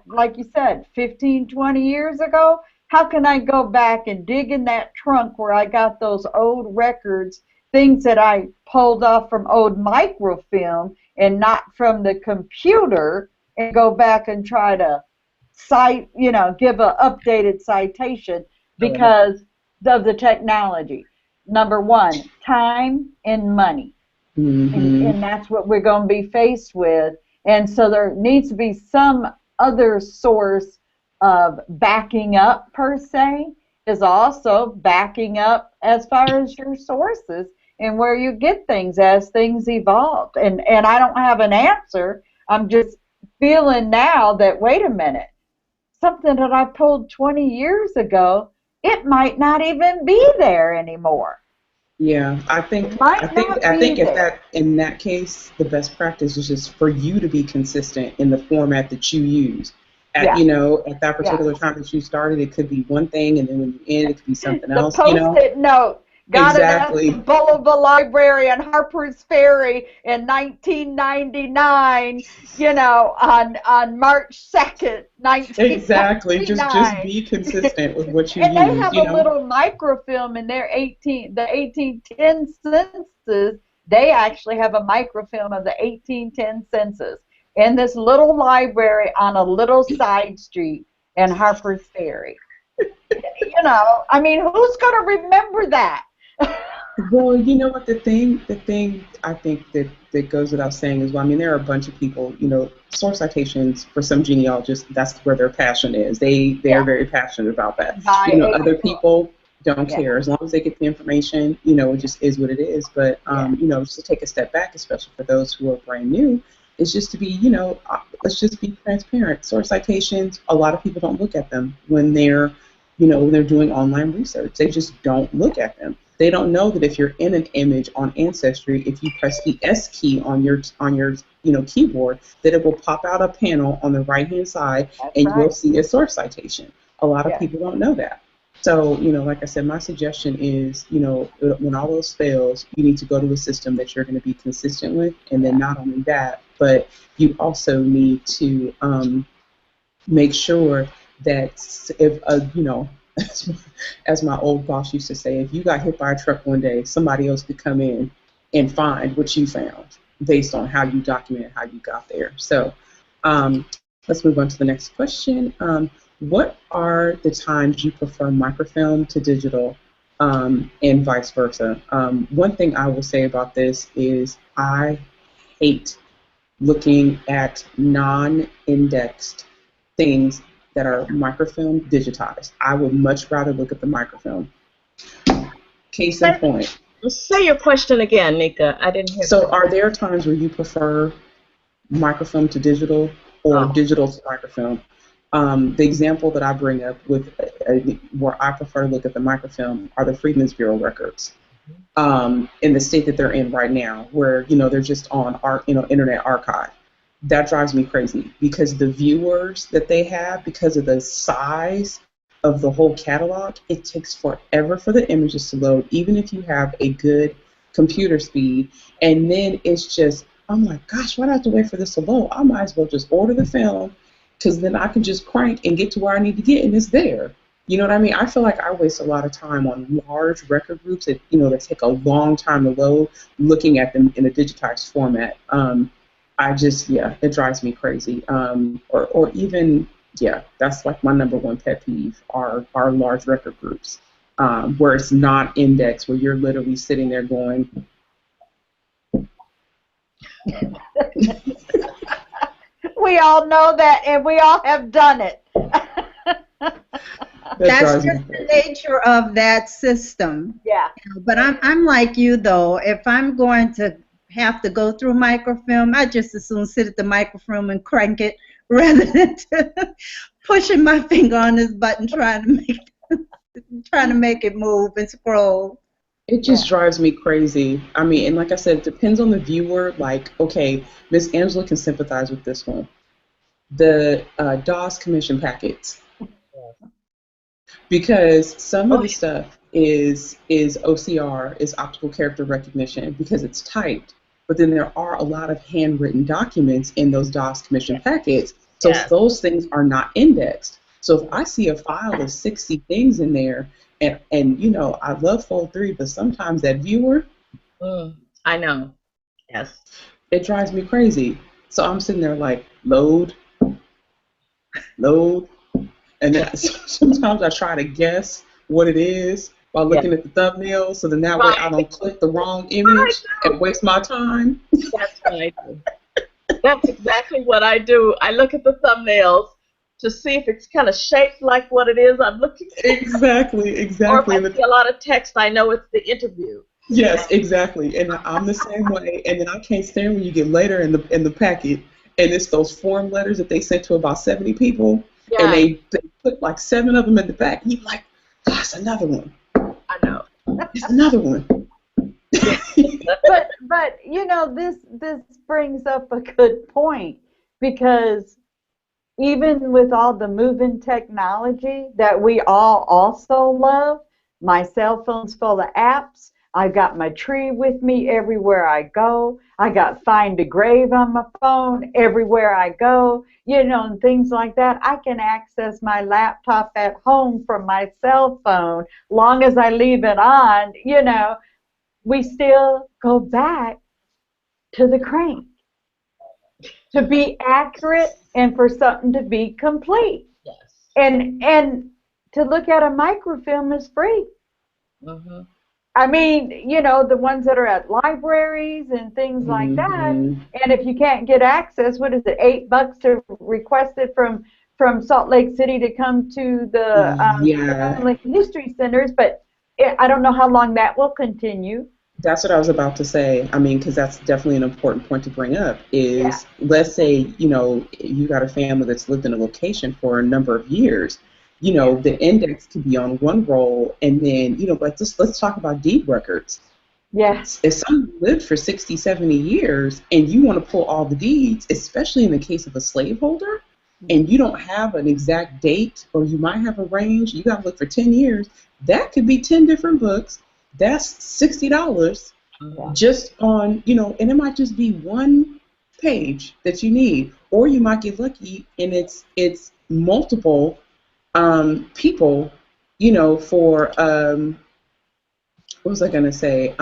like you said, 15, 20 years ago, how can I go back and dig in that trunk where I got those old records, things that I pulled off from old microfilm and not from the computer, and go back and try to cite, you know, give an updated citation because of the technology. Number one, time and money. And that's what we're going to be faced with. And so there needs to be some other source of backing up, per se, is also backing up as far as your sources and where you get things as things evolve. And I don't have an answer. I'm just feeling now that, wait a minute, something that I pulled 20 years ago, it might not even be there anymore. Yeah, I think if that in that case, the best practice is just for you to be consistent in the format that you use. At at that particular time that you started, it could be one thing, and then when you end, it could be something else. The Post-it note. Got exactly. it at the Bulliva Library on Harper's Ferry in 1999, on March 2nd, 1999. Exactly. Just be consistent with what you use. And they have a little microfilm in their the 1810 census. They actually have a microfilm of the 1810 census in this little library on a little side street in Harper's Ferry. I mean, who's going to remember that? Well, you know what, the thing I think that goes without saying is, well, I mean, there are a bunch of people, source citations for some genealogists, that's where their passion is. They are very passionate about that. Other people don't care. As long as they get the information, it just is what it is. But, just to take a step back, especially for those who are brand new, is just to be, let's just be transparent. Source citations, a lot of people don't look at them when they're doing online research. They just don't look at them. They don't know that if you're in an image on Ancestry, if you press the S key on your keyboard, that it will pop out a panel on the right-hand side, and you'll see a source citation. A lot of people don't know that. So, like I said, my suggestion is, when all else fails, you need to go to a system that you're going to be consistent with, and then not only that, but you also need to make sure that if as my old boss used to say, if you got hit by a truck one day, somebody else could come in and find what you found based on how you documented how you got there. So let's move on to the next question. What are the times you prefer microfilm to digital, and vice versa? One thing I will say about this is I hate looking at non-indexed things that are microfilm digitized. I would much rather look at the microfilm. Case in point. Say your question again, Nika. I didn't hear. So are there times where you prefer microfilm to digital or digital to microfilm? The example that I bring up with where I prefer to look at the microfilm are the Freedmen's Bureau records. In the state that they're in right now, where they're just on our Internet Archive. That drives me crazy because the viewers that they have, because of the size of the whole catalog, it takes forever for the images to load, even if you have a good computer speed. And then it's just, I'm like, gosh, why do I have to wait for this to load? I might as well just order the film, because then I can just crank and get to where I need to get, and it's there. You know what I mean? I feel like I waste a lot of time on large record groups that that take a long time to load, looking at them in a digitized format. It drives me crazy. Or even, that's like my number one pet peeve are large record groups, where it's not indexed, where you're literally sitting there going. We all know that, and we all have done it. That's just the nature of that system. Yeah. But I'm like you, though. If I'm going to have to go through microfilm, I just as soon sit at the microfilm and crank it rather than pushing my finger on this button trying to make it move and scroll. It just drives me crazy. I mean, and like I said, it depends on the viewer. Like, okay, Miss Angela can sympathize with this one. The DOS commission packets. Because some of the stuff is OCR, is optical character recognition, because it's typed. But then there are a lot of handwritten documents in those DOS commission packets. So those things are not indexed. So if I see a file of 60 things in there, and I love Fold 3, but sometimes that viewer, I know, yes, it drives me crazy. So I'm sitting there like, load, and then sometimes I try to guess what it is by looking at the thumbnail, so then that way I don't click the wrong image and waste my time. That's what I do. That's exactly what I do. I look at the thumbnails to see if it's kind of shaped like what it is I'm looking for. Exactly. Or if I see a lot of text, I know it's the interview. Yes, exactly. And I'm the same way. And then I can't stand when you get later in the packet and it's those form letters that they sent to about 70 people, Yeah. and they put like 7 of them in the back. And you're like, gosh, another one. I know. It's another one. But you know, this brings up a good point, because even with all the moving technology that we all also love, my cell phone's full of apps. I got my tree with me everywhere I go. I got Find a Grave on my phone everywhere I go, you know, and things like that. I can access my laptop at home from my cell phone, long as I leave it on, you know. We still go back to the crank to be accurate and for something to be complete. Yes. And to look at a microfilm is free. Mm-hmm. I mean, you know, the ones that are at libraries and things like that. And if you can't get access, what is it, $8 to request it from Salt Lake City to come to the Family History Centers? But I don't know how long that will continue. That's what I was about to say. I mean, because that's definitely an important point to bring up is, let's say, you know, you got a family that's lived in a location for a number of years. You know, the index could be on one roll, and then, you know, but let's talk about deed records. Yes. If someone lived for 60, 70 years and you want to pull all the deeds, especially in the case of a slaveholder, and you don't have an exact date, or you might have a range, you got to look for 10 years, that could be 10 different books. That's $60 just on, you know, and it might just be one page that you need, or you might get lucky and it's multiple people, you know, for what was I gonna say?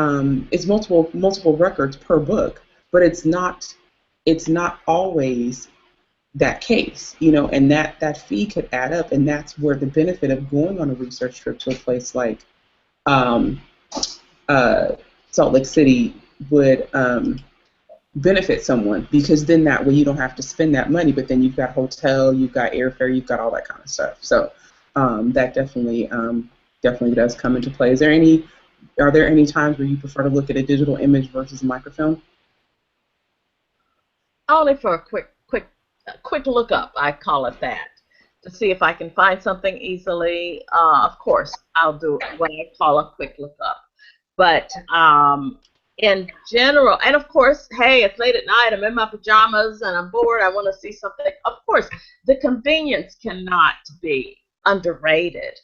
It's multiple records per book, but it's not always that case, you know, and that fee could add up, and that's where the benefit of going on a research trip to a place like Salt Lake City would benefit someone, because then that way you don't have to spend that money, but then you've got hotel, you've got airfare, you've got all that kind of stuff. So that definitely does come into play. Are there any times where you prefer to look at a digital image versus a microfilm? Only for a quick look up, I call it that, to see if I can find something easily. Of course, I'll do what I call a quick look up. But in general, and of course, hey, it's late at night, I'm in my pajamas and I'm bored, I want to see something. Of course, the convenience cannot be underrated.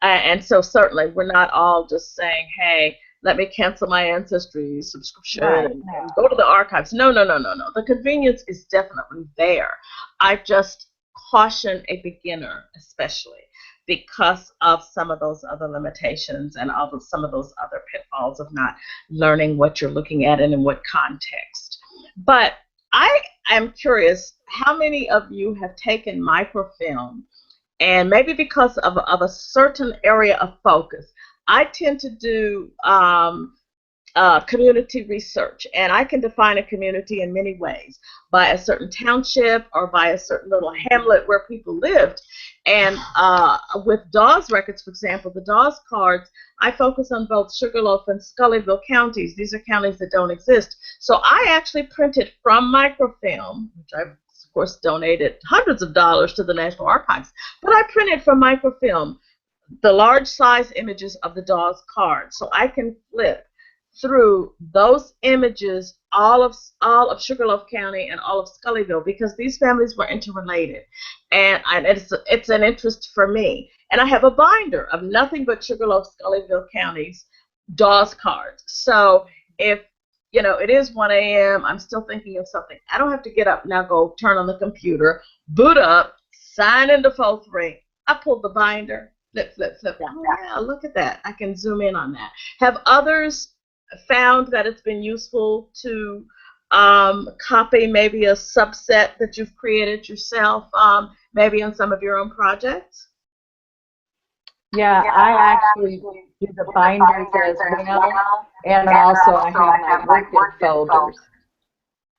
And so certainly we're not all just saying, hey, let me cancel my ancestry subscription and go to the archives. No. The convenience is definitely there. I just caution a beginner, especially, because of some of those other limitations and some of those other pitfalls of not learning what you're looking at and in what context. But I am curious, how many of you have taken microfilm, and maybe because of a certain area of focus? I tend to do community research, and I can define a community in many ways, by a certain township or by a certain little hamlet where people lived. And with Dawes records, for example, the Dawes cards, I focus on both Sugarloaf and Scullyville counties. These are counties that don't exist. So I actually printed from microfilm, which I've of course donated hundreds of dollars to the National Archives, but I printed from microfilm the large size images of the Dawes cards, so I can flip through those images, all of Sugarloaf County and all of Scullyville, because these families were interrelated, and it's an interest for me. And I have a binder of nothing but Sugarloaf, Scullyville counties Dawes cards. So if you know it is 1 a.m., I'm still thinking of something, I don't have to get up now, go turn on the computer, boot up, sign into Full3. I pull the binder, flip. Oh yeah, look at that. I can zoom in on that. Have others found that it's been useful to copy maybe a subset that you've created yourself, maybe on some of your own projects? Yeah, I actually do the binders as well, and also I have my working folders.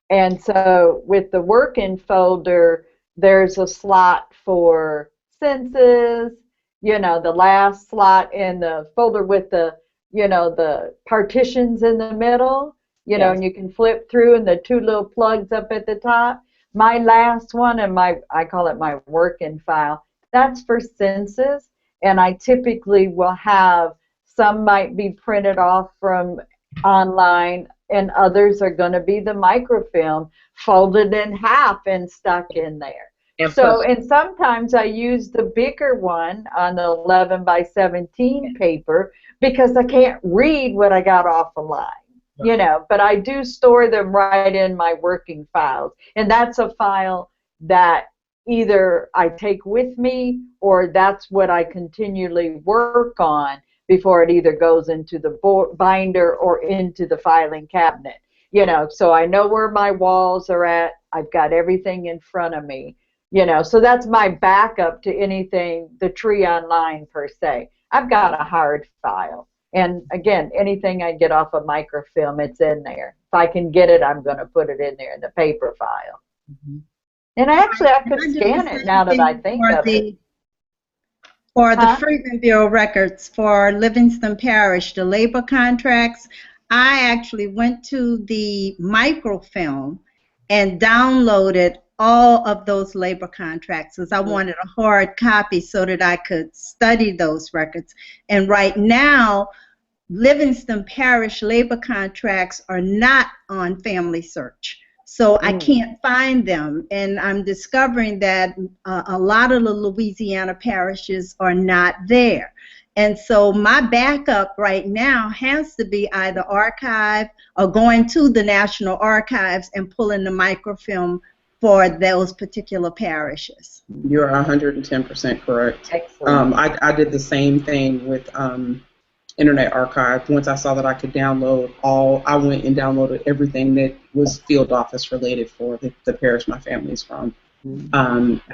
And so with the working folder, there's a slot for census, you know, the last slot in the folder with the, you know, the partitions in the middle, you know, and you can flip through, and the two little plugs up at the top. My last one, and I call it my working file, that's for census, and I typically will have, some might be printed off from online, and others are going to be the microfilm folded in half and stuck in there. And sometimes I use the bigger one on the 11 by 17 paper because I can't read what I got off a line. But I do store them right in my working files. And that's a file that either I take with me or that's what I continually work on before it either goes into the binder or into the filing cabinet. So I know where my walls are at. I've got everything in front of me. So that's my backup to anything, the tree online per se. I've got a hard file. And again, anything I get off of microfilm, it's in there. If I can get it, I'm going to put it in there in the paper file. Mm-hmm. And actually, I could scan it now that I think of it. For the Freedmen Bureau records for Livingston Parish, the labor contracts, I actually went to the microfilm and downloaded all of those labor contracts because I wanted a hard copy so that I could study those records. And right now, Livingston Parish labor contracts are not on Family Search. So I can't find them. And I'm discovering that a lot of the Louisiana parishes are not there. And so my backup right now has to be either archive or going to the National Archives and pulling the microfilm for those particular parishes. You're 110% correct. Excellent. I did the same thing with Internet Archive. Once I saw that I could download I went and downloaded everything that was field office related for the parish my family's from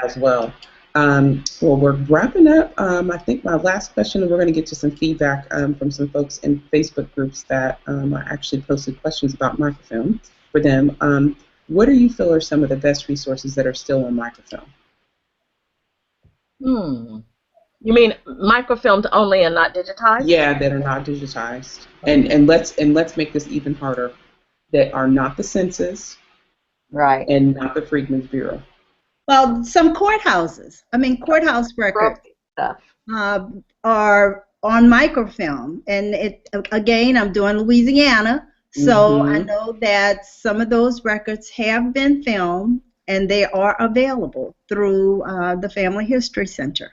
as well. Well, we're wrapping up. I think my last question, and we're going to get to some feedback from some folks in Facebook groups that I actually posted questions about microfilm for them. What do you feel are some of the best resources that are still on microfilm? You mean microfilmed only and not digitized? Yeah, that are not digitized. And let's make this even harder. That are not the census, right, and not the Freedmen's Bureau. Well, some courthouses. I mean, courthouse records are on microfilm, and again, I'm doing Louisiana. So I know that some of those records have been filmed and they are available through the Family History Center.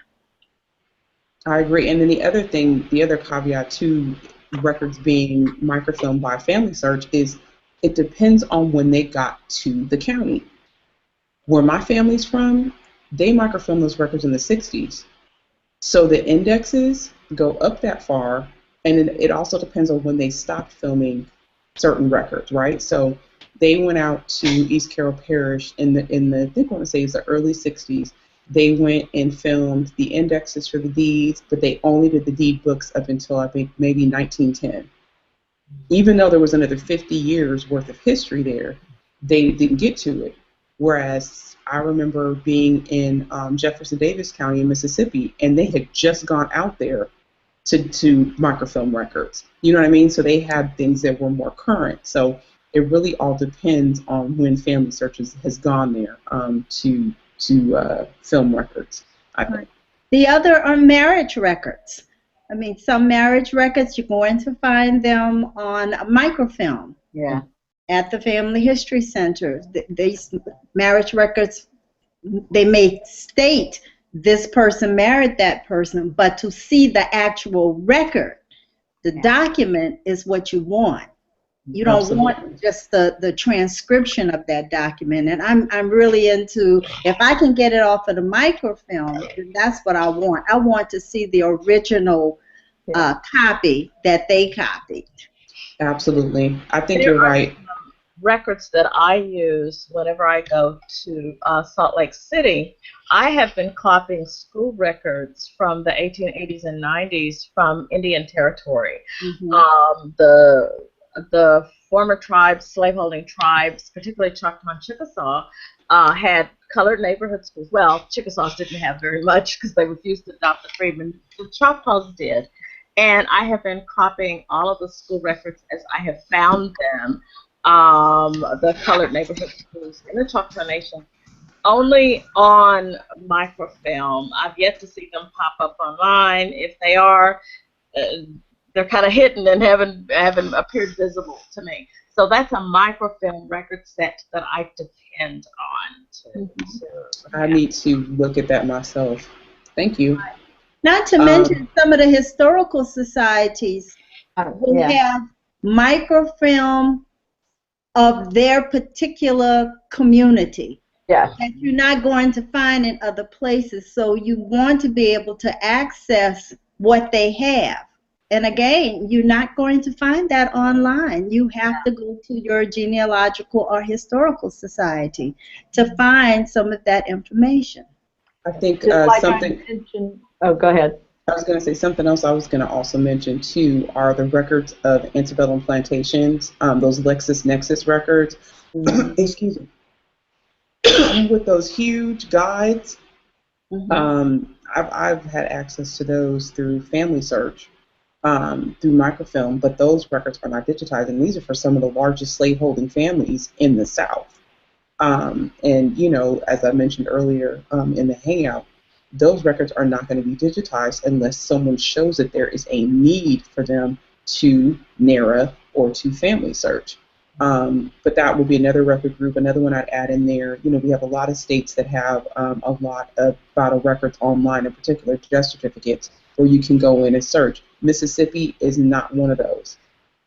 I agree. And then the other caveat to records being microfilmed by Family Search is it depends on when they got to the county. Where my family's from, they microfilmed those records in the 60s. So the indexes go up that far, and it also depends on when they stopped filming certain records, right? So they went out to East Carroll Parish in the I think I want to say it's the early 60s. They went and filmed the indexes for the deeds, but they only did the deed books up until I think maybe 1910. Even though there was another 50 years worth of history there, they didn't get to it. Whereas I remember being in Jefferson Davis County in Mississippi, and they had just gone out there to microfilm records. You know what I mean? So they had things that were more current. So it really all depends on when Family Search has gone there to film records, I think. The other are marriage records. I mean, some marriage records, you're going to find them on microfilm. Yeah. At the Family History Center. These marriage records, they may state this person married that person, but to see the actual record, the document is what you want. You don't want just the transcription of that document. And I'm really into, if I can get it off of the microfilm, then that's what I want. I want to see the original copy that they copied. Absolutely. I think you're right. Records that I use whenever I go to Salt Lake City. I have been copying school records from the 1880s and 90s from Indian Territory. The former tribes, slaveholding tribes, particularly Choctaw and Chickasaw, had colored neighborhood schools. Well, Chickasaws didn't have very much because they refused to adopt the freedmen. The Choctaws did. And I have been copying all of the school records as I have found them the colored neighborhood schools in the Choctaw Nation, only on microfilm. I've yet to see them pop up online. If they are, uh, they're kind of hidden and haven't appeared visible to me. So that's a microfilm record set that I depend on. I need to look at that myself. Thank you. Not to mention some of the historical societies who Yeah. have microfilm of their particular community Yeah. that you're not going to find in other places. So you want to be able to access what they have. And again, you're not going to find that online. You have to go to your genealogical or historical society to find some of that information. I think Just like something. I mentioned. Oh, go ahead. I was going to say something else I was going to also mention, too, are the records of antebellum plantations, those LexisNexis records. Excuse me. With those huge guides, I've had access to those through Family Search, through microfilm, but those records are not digitized, and these are for some of the largest slaveholding families in the South. And, you know, as I mentioned earlier in the Hangout, those records are not going to be digitized unless someone shows that there is a need for them to NARA or to Family Search. But that will be another record group. Another one I'd add in there, you know, we have a lot of states that have a lot of vital records online, in particular death certificates, where you can go in and search. Mississippi is not one of those.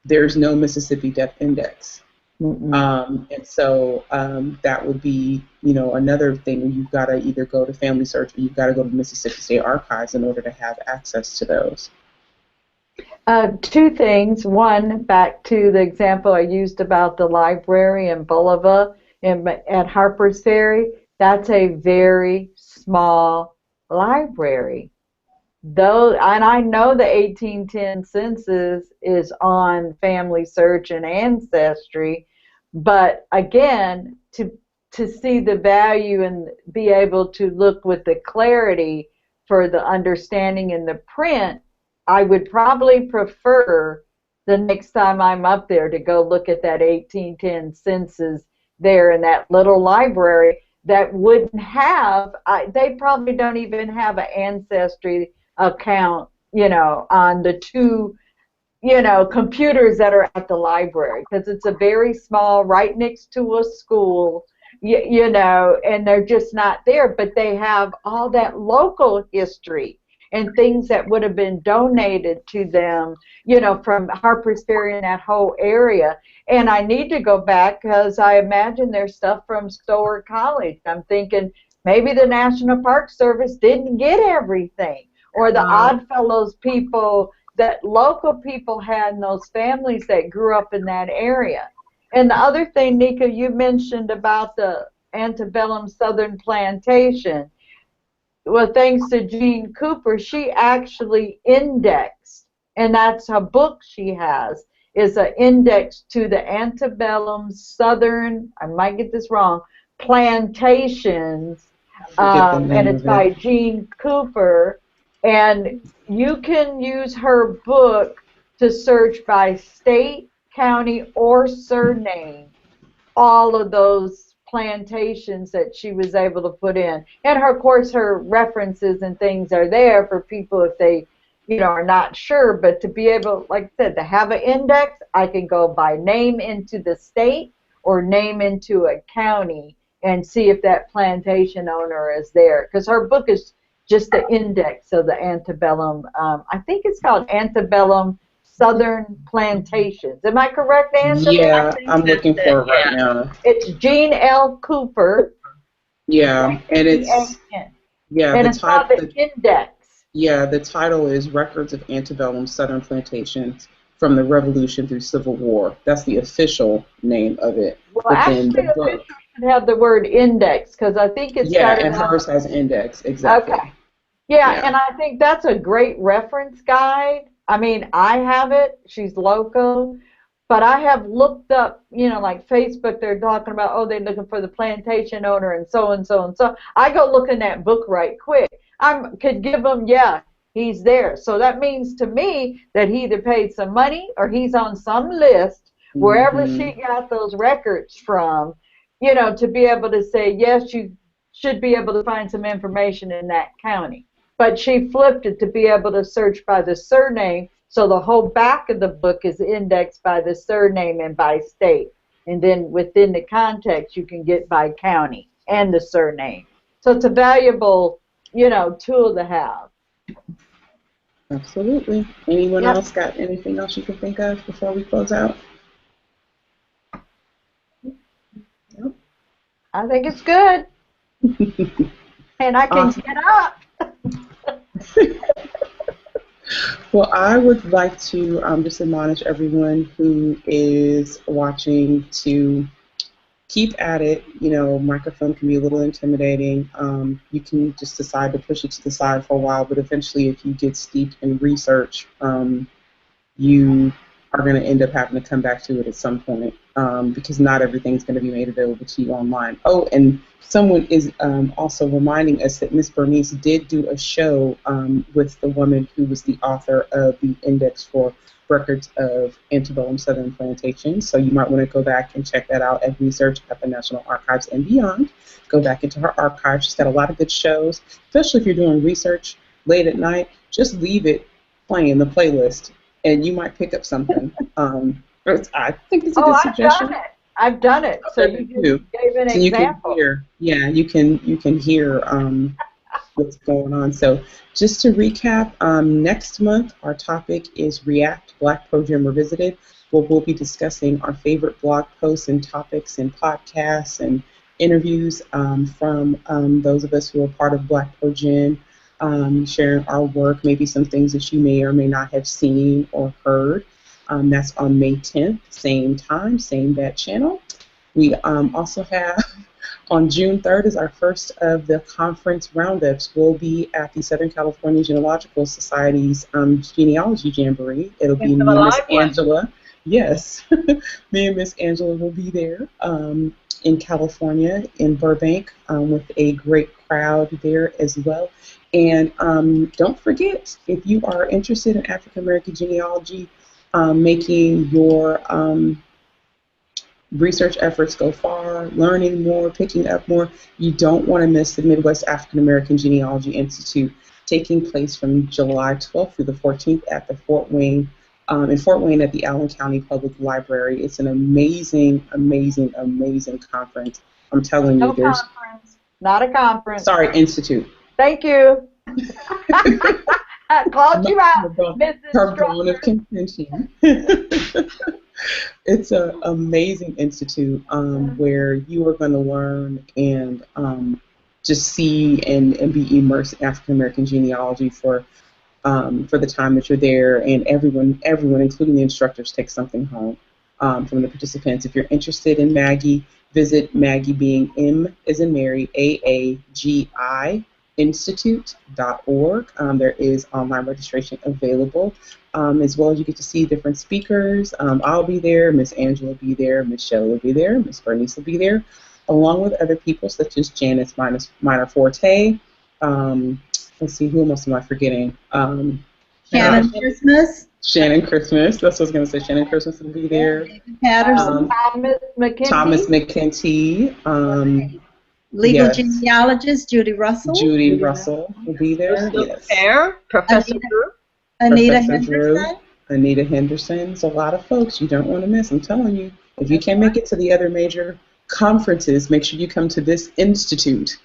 There's no Mississippi Death Index. And so that would be, you know, another thing. You've got to either go to Family Search or you've got to go to Mississippi State Archives in order to have access to those. Two things. One, back to the example I used about the library in Bolivar at Harper's Ferry. That's a very small library. Though, and I know the 1810 census is on Family Search and Ancestry, but again, to see the value and be able to look with the clarity for the understanding in the print, I would probably prefer the next time I'm up there to go look at that 1810 census there in that little library that wouldn't have, they probably don't even have an Ancestry account, you know, on the two, you know, computers that are at the library, because it's a very small, right next to a school, you know, and they're just not there, but they have all that local history and things that would have been donated to them, you know, from Harper's Ferry and that whole area. And I need to go back because I imagine there's stuff from Stower College. I'm thinking maybe the National Park Service didn't get everything, or the Oddfellows people that local people had in those families that grew up in that area. And the other thing, Nika, you mentioned about the antebellum Southern plantation. Well, thanks to Jean Cooper, she actually indexed, and that's a book she has, is an index to the antebellum Southern, I might get this wrong, plantations, and it's by Jean Cooper, and you can use her book to search by state, county, or surname all of those plantations that she was able to put in. And her, of course, her references and things are there for people if they, you know, are not sure. But to be able, like I said, to have an index, I can go by name into the state or name into a county and see if that plantation owner is there. Because her book is just the index of the antebellum. I think it's called Antebellum Southern Plantations. Am I correct, Angela? Yeah, I'm looking for it right now. It's Jean L. Cooper. Yeah, and it's it's called the index. Yeah, the title is Records of Antebellum Southern Plantations from the Revolution through Civil War. That's the official name of it. Well, but actually, then the book should have the word index because I think it's and hers has index, exactly. Okay. Yeah, and I think that's a great reference guide. I mean, I have it. She's local. But I have looked up, you know, like Facebook, they're talking about, oh, they're looking for the plantation owner and so and so and so. I go look in that book right quick. I could give them, yeah, he's there. So that means to me that he either paid some money or he's on some list wherever Mm-hmm. she got those records from, you know, to be able to say, yes, you should be able to find some information in that county. But she flipped it to be able to search by the surname, so the whole back of the book is indexed by the surname and by state. And then within the context, you can get by county and the surname. So it's a valuable, you know, tool to have. Absolutely. Anyone Yep. else got anything else you can think of before we close out? Nope. I think it's good. And I can Awesome. get up. Well, I would like to just admonish everyone who is watching to keep at it. You know, microfilm can be a little intimidating. You can just decide to push it to the side for a while, but eventually, if you get steeped in research, you are going to end up having to come back to it at some point, because not everything's going to be made available to you online. Oh, and someone is also reminding us that Miss Bernice did do a show with the woman who was the author of the Index for Records of Antebellum Southern Plantations. So you might want to go back and check that out and research at the National Archives and beyond. Go back into her archive. She's got a lot of good shows, especially if you're doing research late at night. Just leave it playing the playlist, and you might pick up something. I think it's a good suggestion. I've done it. So you just gave an so example. You can hear what's going on. So just to recap, next month our topic is React BlackProGen Revisited, where we'll be discussing our favorite blog posts and topics and podcasts and interviews from those of us who are part of BlackProGen. Sharing our work, maybe some things that you may or may not have seen or heard. That's on May 10th, same time, same bat channel. We also have on June 3rd is our first of the conference roundups. We'll be at the Southern California Genealogical Society's Genealogy Jamboree. It'll be me and Miss Angela. Yes, me and Miss Angela will be there in California, in Burbank, with a great crowd there as well. And don't forget, if you are interested in African American genealogy, making your research efforts go far, learning more, picking up more, you don't want to miss the Midwest African American Genealogy Institute, taking place from July 12th through the 14th at the Fort Wayne, in Fort Wayne at the Allen County Public Library. It's an amazing, amazing, amazing conference. I'm telling you, there's conference, not a conference. Sorry, institute. Thank you. I called you out, Mrs. Her bone of contention. It's an amazing institute where you are going to learn and just see and be immersed in African American genealogy for the time that you're there, and everyone, including the instructors, takes something home from the participants. If you're interested in Maggie, visit Maggie, being M as in Mary, AAGI institute.org. There is online registration available, as well as you get to see different speakers. I'll be there, Miss Angela will be there, Miss Shelley will be there, Miss Bernice will be there, along with other people such as Janice Minor Forte. Let's see, who else am I forgetting? Shannon Christmas. Shannon Christmas. That's what I was going to say. Shannon Christmas will be there. Patterson. Thomas McKenty. Thomas McKenty. Legal genealogist Judy Russell. Judy Russell will be there. Yes. Professor Drew. Anita Henderson. Anita Henderson. It's a lot of folks you don't want to miss. I'm telling you. If you can't make it to the other major conferences, make sure you come to this institute.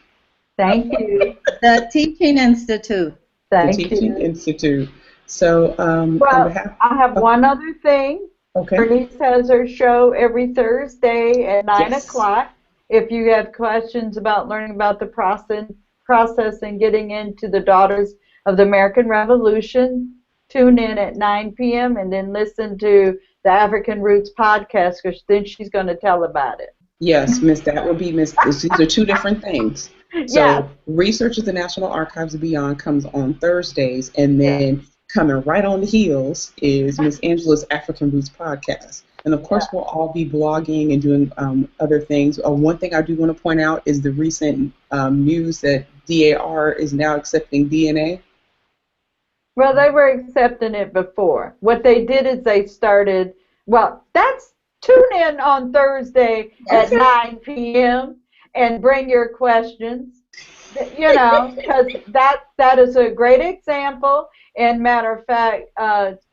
Thank you. The Teaching Institute. Thank the you. Teaching Institute. So, on behalf, I have one other thing. Okay. Bernice has her show every Thursday at 9 o'clock. If you have questions about learning about the process and getting into the Daughters of the American Revolution, tune in at 9 p.m. and then listen to the African Roots podcast, because then she's going to tell about it. Yes, Miss. That would be Miss. These are two different things. So, Research at the National Archives and Beyond comes on Thursdays, and then coming right on the heels is Miss Angela's African Roots podcast. And of course, we'll all be blogging and doing other things. One thing I do want to point out is the recent news that DAR is now accepting DNA. Well, they were accepting it before. What they did is they started, well, that's tune in on Thursday at Okay. 9 p.m. and bring your questions. You know, because that is a great example. And matter of fact,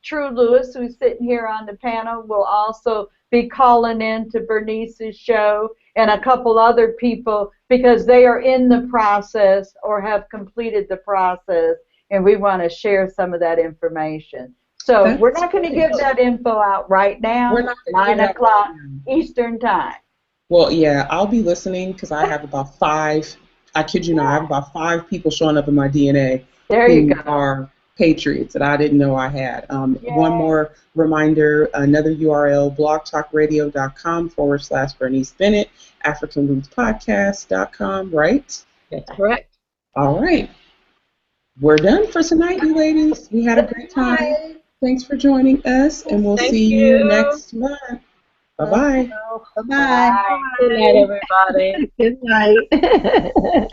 True Lewis, who's sitting here on the panel, will also be calling in to Bernice's show and a couple other people because they are in the process or have completed the process, and we want to share some of that information. So That's we're not going to great. give that info out right now, We're not gonna give 9 it out o'clock right now. Eastern time. Well, yeah, I'll be listening because I have about 5, I kid you not, I have about 5 people showing up in my DNA There you who go. are patriots that I didn't know I had. One Yay. more reminder, another URL, blogtalkradio.com/Bernice Bennett, AfricanRootsPodcast.com, right? That's correct. All right. We're done for tonight, you ladies. We had a great time. Thanks for joining us, and we'll Thank see you you. next month. Bye-bye. Bye-bye. Bye. Good night, everybody. Good night.